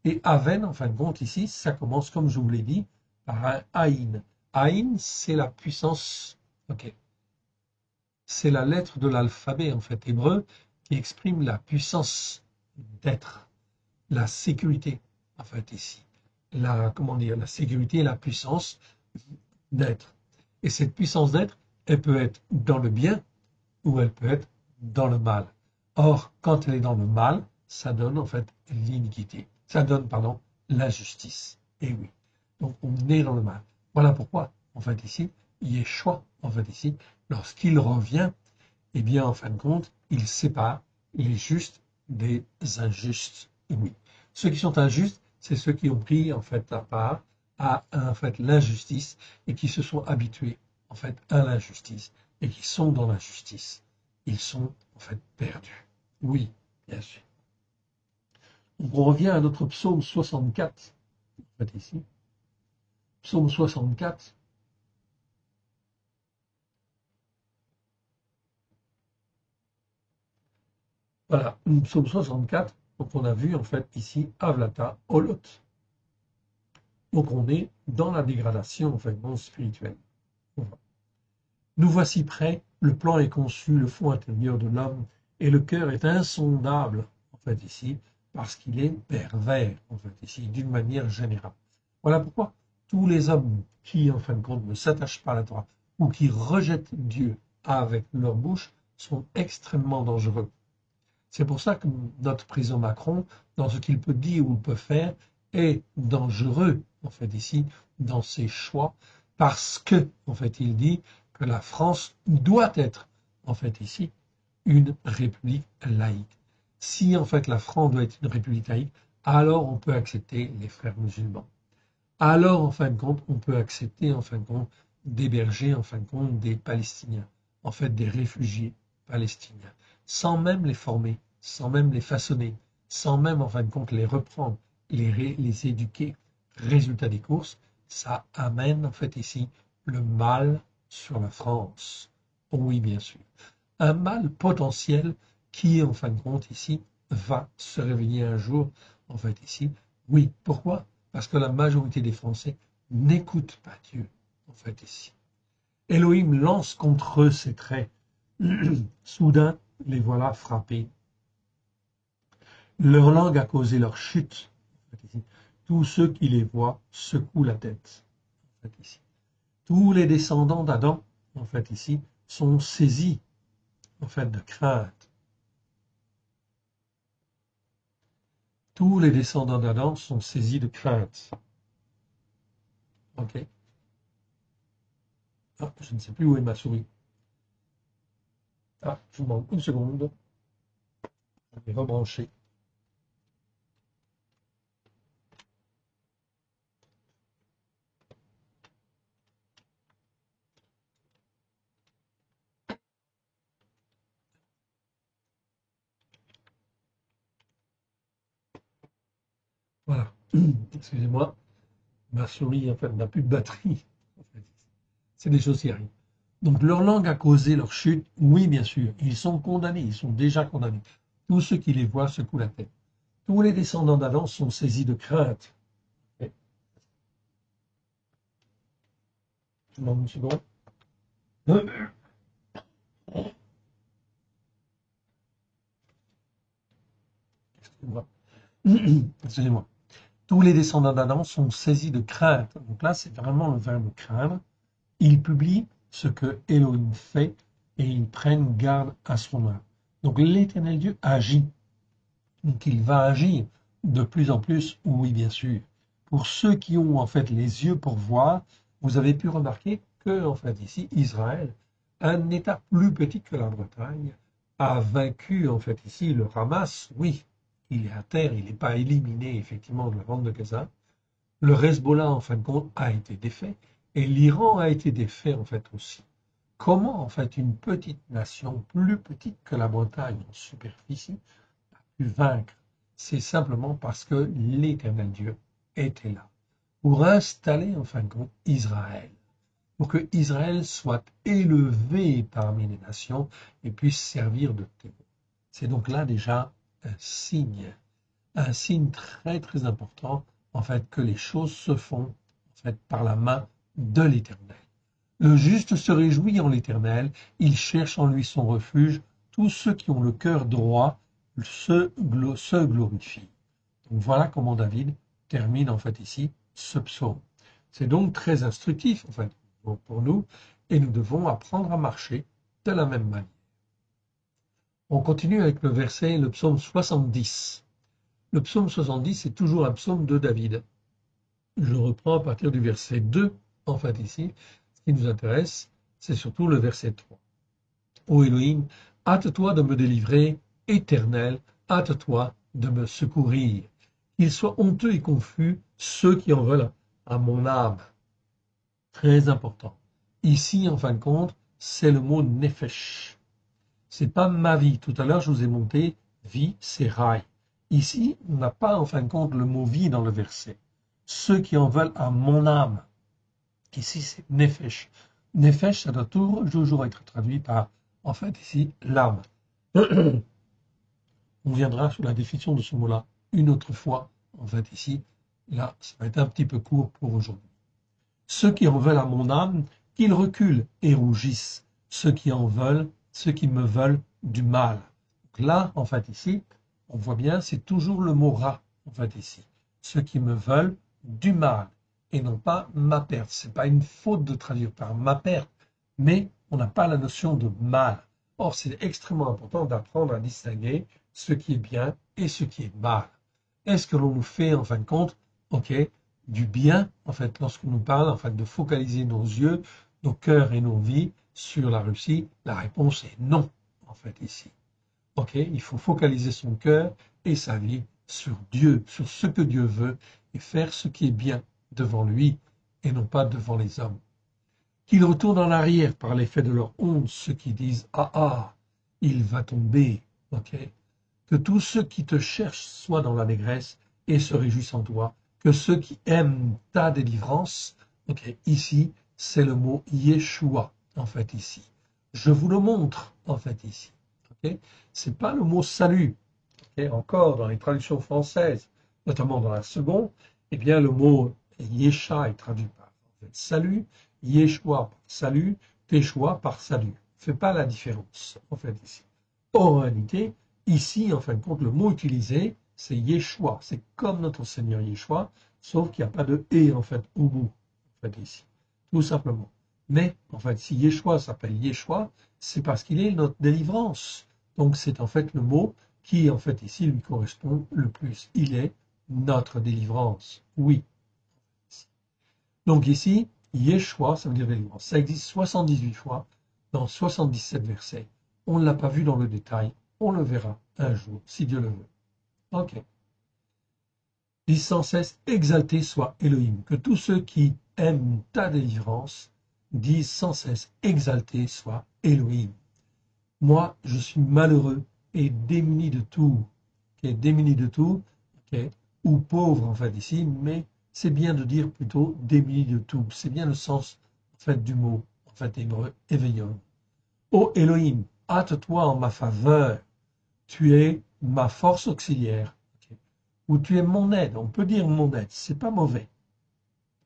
Et Aven, en fin de compte ici, ça commence, comme je vous l'ai dit, par un Aïn. Aïn, c'est la puissance, ok. C'est la lettre de l'alphabet, en fait, hébreu, qui exprime la puissance d'être, la sécurité, en fait, ici. Comment dire, la sécurité et la puissance d'être. Et cette puissance d'être, elle peut être dans le bien ou elle peut être dans le mal. Or, quand elle est dans le mal, ça donne en fait l'iniquité. Ça donne, pardon, l'injustice. Et oui. Donc, on est dans le mal. Voilà pourquoi, en fait, ici, Yeshua, en fait, ici, lorsqu'il revient, eh bien, en fin de compte, il sépare les justes des injustes. Et oui. Ceux qui sont injustes, c'est ceux qui ont pris, en fait, la part à, en fait, l'injustice et qui se sont habitués, en fait, à l'injustice et qui sont dans l'injustice. Ils sont, en fait, perdus. Oui, bien sûr. Donc, on revient à notre psaume 64, en fait, ici. Psaume 64. Voilà, psaume 64. Donc, on a vu, en fait, ici, Avlata, Olot. Donc, on est dans la dégradation, en fait, non spirituelle. Nous voici prêts, le plan est conçu, le fond intérieur de l'homme, et le cœur est insondable, en fait, ici, parce qu'il est pervers, en fait, ici, d'une manière générale. Voilà pourquoi tous les hommes qui, en fin de compte, ne s'attachent pas à la Torah ou qui rejettent Dieu avec leur bouche sont extrêmement dangereux. C'est pour ça que notre président Macron, dans ce qu'il peut dire ou peut faire, est dangereux, en fait, ici, dans ses choix, parce que, en fait, il dit que la France doit être, en fait, ici, une république laïque. Si, en fait, la France doit être une république laïque, alors on peut accepter les frères musulmans. Alors, en fin de compte, on peut accepter, en fin de compte, d'héberger, en fin de compte, des Palestiniens, en fait, des réfugiés palestiniens, sans même les former, sans même les façonner, sans même en fin de compte les reprendre, les éduquer. Résultat des courses, ça amène en fait ici le mal sur la France. Oui, bien sûr. Un mal potentiel qui, en fin de compte, ici, va se réveiller un jour, en fait, ici. Oui, pourquoi? Parce que la majorité des Français n'écoutent pas Dieu, en fait, ici. Elohim lance contre eux ses traits. Soudain, les voilà frappés. Leur langue a causé leur chute. En fait, ici. Tous ceux qui les voient secouent la tête. En fait, ici. Tous les descendants d'Adam, en fait, ici, sont saisis, en fait, de crainte. Tous les descendants d'Adam sont saisis de crainte. Ok. Ah, je ne sais plus où est ma souris. Ah, je vous demande une seconde. Je vais rebrancher. Voilà. Excusez-moi. Ma souris, en fait, n'a plus de batterie. C'est des choses qui arrivent. Donc, leur langue a causé leur chute. Oui, bien sûr. Ils sont condamnés. Ils sont déjà condamnés. Tous ceux qui les voient secouent la tête. Tous les descendants d'Adam sont saisis de crainte. Ok. Je vous demande une seconde. Excusez-moi. Excusez-moi. Tous les descendants d'Adam sont saisis de crainte. Donc là, c'est vraiment le verbe craindre. Ils publient ce que Elohim fait et ils prennent garde à son œuvre. Donc l'Éternel Dieu agit. Donc il va agir de plus en plus, oui bien sûr. Pour ceux qui ont en fait les yeux pour voir, vous avez pu remarquer que en fait ici, Israël, un État plus petit que la Bretagne, a vaincu en fait ici le Hamas. Oui, il est à terre, il n'est pas éliminé effectivement de la bande de Gaza. Le Hezbollah, en fin de compte, a été défait et l'Iran a été défait, en fait, aussi. Comment, en fait, une petite nation, plus petite que la Bretagne en superficie, a pu vaincre? C'est simplement parce que l'Éternel Dieu était là pour installer, en fin de compte, Israël, pour que Israël soit élevé parmi les nations et puisse servir de témoin. C'est donc là déjà un signe très très important en fait que les choses se font en fait par la main de l'Éternel. Le juste se réjouit en l'Éternel, il cherche en lui son refuge, tous ceux qui ont le cœur droit se glorifient. Donc voilà comment David termine en fait ici ce psaume. C'est donc très instructif en fait pour nous et nous devons apprendre à marcher de la même manière. On continue avec le psaume 70. Le psaume 70 est toujours un psaume de David. Je reprends à partir du verset 2, en fait ici. Ce qui nous intéresse, c'est surtout le verset 3. Ô Elohim, hâte-toi de me délivrer, Éternel, hâte-toi de me secourir. Qu'ils soient honteux et confus ceux qui en veulent à mon âme. Très important. Ici, en fin de compte, c'est le mot nefesh. C'est pas ma vie. Tout à l'heure, je vous ai monté vie, c'est rail. Ici, on n'a pas en fin de compte le mot vie dans le verset. Ceux qui en veulent à mon âme. Ici, c'est nefesh. Nefesh, ça doit toujours être traduit par, en fait, ici, l'âme. On viendra sur la définition de ce mot-là une autre fois. En fait, ici, là, ça va être un petit peu court pour aujourd'hui. Ceux qui en veulent à mon âme, qu'ils reculent et rougissent. Ceux qui me veulent du mal. Donc là, en fait, ici, on voit bien, c'est toujours le mot rat, en fait, ici. Ceux qui me veulent du mal et non pas ma perte. C'est pas une faute de traduire par ma perte, mais on n'a pas la notion de mal. Or, c'est extrêmement important d'apprendre à distinguer ce qui est bien et ce qui est mal. Est-ce que l'on nous fait, en fin de compte, ok, du bien, en fait, lorsqu'on nous parle, en fait, de focaliser nos yeux, nos cœurs et nos vies sur la Russie? La réponse est non, en fait, ici. Ok, il faut focaliser son cœur et sa vie sur Dieu, sur ce que Dieu veut, et faire ce qui est bien devant lui et non pas devant les hommes. Qu'ils retournent en arrière par l'effet de leur honte, ceux qui disent ah ah, il va tomber, ok, Que tous ceux qui te cherchent soient dans l'allégresse et se réjouissent en toi. Que ceux qui aiment ta délivrance, ok, ici, c'est le mot Yeshua, en fait, ici. Je vous le montre, en fait, ici. Ok, c'est pas le mot salut. Okay, encore dans les traductions françaises, notamment dans la seconde, eh bien, le mot Yesha est traduit par en fait, salut, Yeshua par salut, Teshua par salut. Fait pas la différence, en fait, ici. En réalité, ici, en fin de compte, le mot utilisé, c'est Yeshua. C'est comme notre Seigneur Yeshua, sauf qu'il n'y a pas de et, en fait, au bout, en fait, ici. Tout simplement. Mais, en fait, si Yeshua s'appelle Yeshua, c'est parce qu'il est notre délivrance. Donc, c'est en fait le mot qui, en fait, ici, lui correspond le plus. Il est notre délivrance. Oui. Donc, ici, Yeshua, ça veut dire délivrance. Ça existe 78 fois dans 77 versets. On ne l'a pas vu dans le détail. On le verra un jour, si Dieu le veut. Ok. Dis sans cesse, exalté soit Elohim. Que tous ceux qui aiment ta délivrance disent sans cesse, exalté soit Elohim. Moi, je suis malheureux et démuni de tout. Okay, démuni de tout, okay, ou pauvre en fait ici, mais c'est bien de dire plutôt démuni de tout. C'est bien le sens en fait du mot en fait hébreu éveillon. Ô Elohim, hâte-toi en ma faveur. Tu es ma force auxiliaire. Okay, ou tu es mon aide. On peut dire mon aide, c'est pas mauvais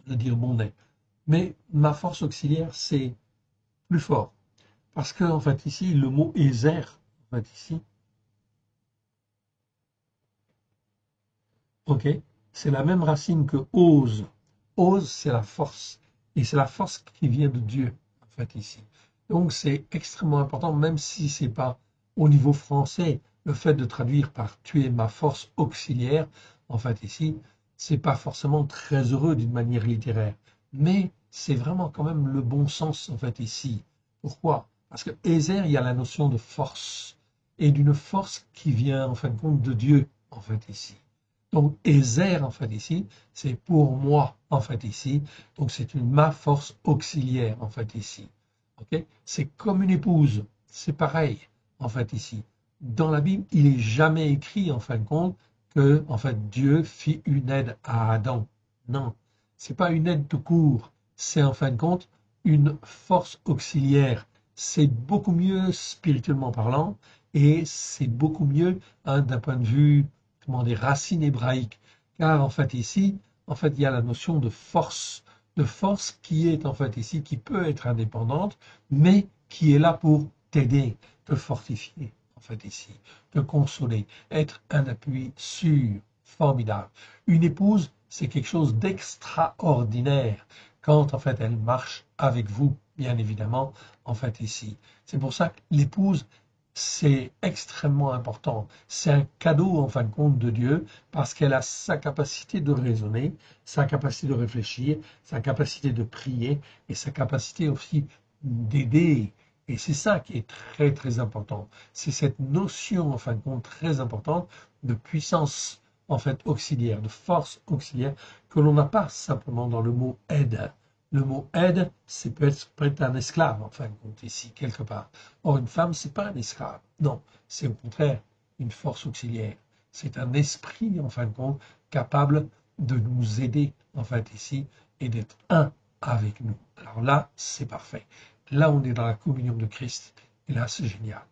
de dire mon aide, mais ma force auxiliaire c'est plus fort. Parce que, en fait, ici, le mot Ezer, en fait, ici, ok, c'est la même racine que ose. Ose, c'est la force. Et c'est la force qui vient de Dieu, en fait, ici. Donc, c'est extrêmement important, même si c'est pas au niveau français, le fait de traduire par tu es ma force auxiliaire, en fait, ici, c'est pas forcément très heureux d'une manière littéraire. Mais c'est vraiment quand même le bon sens, en fait, ici. Pourquoi? Parce que Ezer, il y a la notion de force. Et d'une force qui vient, en fin de compte, de Dieu, en fait, ici. Donc, Ezer, en fait, ici, c'est pour moi, en fait, ici. Donc, c'est ma force auxiliaire, en fait, ici. Ok? C'est comme une épouse. C'est pareil, en fait, ici. Dans la Bible, il n'est jamais écrit, en fin de compte, que, en fait, Dieu fit une aide à Adam. Non. C'est pas une aide tout court. C'est, en fin de compte, une force auxiliaire. C'est beaucoup mieux spirituellement parlant et c'est beaucoup mieux hein, d'un point de vue comment des racines hébraïques. Car en fait ici, en fait, il y a la notion de force qui est en fait ici, qui peut être indépendante, mais qui est là pour t'aider, te fortifier, en fait ici, te consoler, être un appui sûr, formidable. Une épouse, c'est quelque chose d'extraordinaire quand en fait elle marche avec vous, bien évidemment, en fait ici. C'est pour ça que l'épouse c'est extrêmement important. C'est un cadeau, en fin de compte, de Dieu, parce qu'elle a sa capacité de raisonner, sa capacité de réfléchir, sa capacité de prier et sa capacité aussi d'aider. Et c'est ça qui est très, très important. C'est cette notion, en fin de compte, très importante de puissance, en fait, auxiliaire, de force auxiliaire, que l'on n'a pas simplement dans le mot aide. Le mot aide, c'est peut être un esclave, en fin de compte, ici, quelque part. Or, une femme, c'est pas un esclave. Non, c'est au contraire une force auxiliaire. C'est un esprit, en fin de compte, capable de nous aider, en fait, ici, et d'être un avec nous. Alors là, c'est parfait. Là, on est dans la communion de Christ. Et là, c'est génial,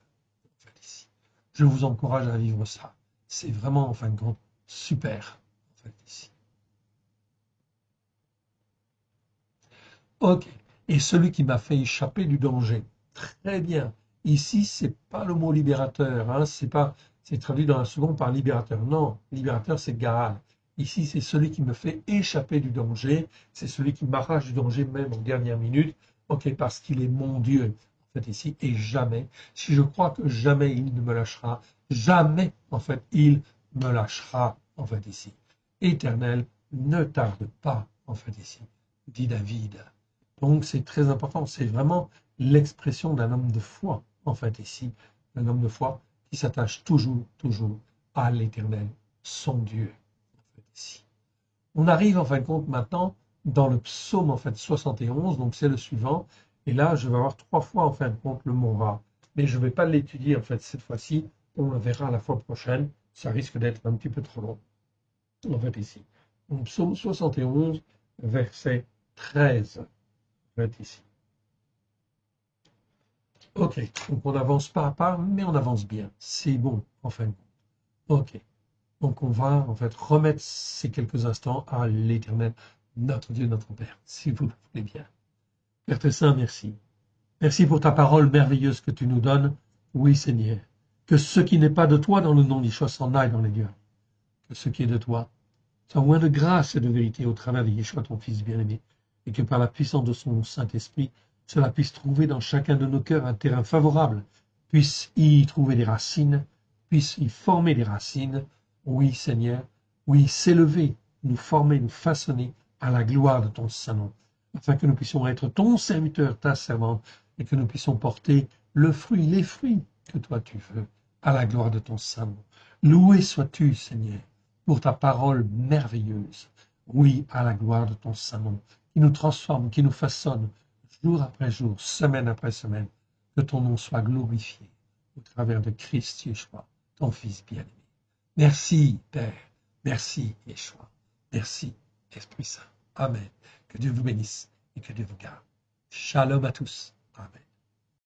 en fait, ici. Je vous encourage à vivre ça. C'est vraiment, en fin de compte, super, en fait, ici. Ok. Et celui qui m'a fait échapper du danger. Très bien. Ici, c'est pas le mot libérateur, hein, c'est pas, c'est traduit dans la seconde par libérateur. Non, libérateur, c'est Gaal. Ici, c'est celui qui me fait échapper du danger. C'est celui qui m'arrache du danger même en dernière minute. Ok, parce qu'il est mon Dieu. En fait, ici, et jamais. Si je crois que jamais il ne me lâchera, jamais, en fait, il me lâchera. En fait, ici. Éternel, ne tarde pas. En fait, ici, dit David. Donc c'est très important, c'est vraiment l'expression d'un homme de foi, en fait, ici, un homme de foi qui s'attache toujours, toujours à l'Éternel, son Dieu, en fait, ici. On arrive en fin de compte maintenant dans le psaume en fait 71, donc c'est le suivant, et là je vais avoir trois fois en fin de compte le mot ra, mais je ne vais pas l'étudier en fait cette fois-ci, On le verra la fois prochaine. Ça risque d'être un petit peu trop long. En fait, ici. Donc, psaume 71, verset 13. En fait, ici. Ok, donc on avance pas à pas, mais on avance bien. C'est bon, en fin de compte. Ok, donc on va en fait remettre ces quelques instants à l'Éternel, notre Dieu, notre Père, si vous le voulez bien. Père très saint, merci. Merci pour ta parole merveilleuse que tu nous donnes. Oui, Seigneur. Que ce qui n'est pas de toi dans le nom d'Yeshua s'en aille dans les lieux. Que ce qui est de toi soit moins de grâce et de vérité au travers de Yeshua, ton Fils bien-aimé, et que par la puissance de son Saint-Esprit, cela puisse trouver dans chacun de nos cœurs un terrain favorable, puisse y trouver des racines, puisse y former des racines. Oui, Seigneur, oui, s'élever, nous former, nous façonner à la gloire de ton Saint-Nom, afin que nous puissions être ton serviteur, ta servante, et que nous puissions porter le fruit, les fruits que toi tu veux, à la gloire de ton Saint-Nom. Loué sois-tu, Seigneur, pour ta parole merveilleuse. Oui, à la gloire de ton Saint-Nom, qui nous transforme, qui nous façonne, jour après jour, semaine après semaine. Que ton nom soit glorifié au travers de Christ Yeshua, ton Fils bien-aimé. Merci, Père. Merci, Yeshua. Merci, Esprit Saint. Amen. Que Dieu vous bénisse et que Dieu vous garde. Shalom à tous. Amen.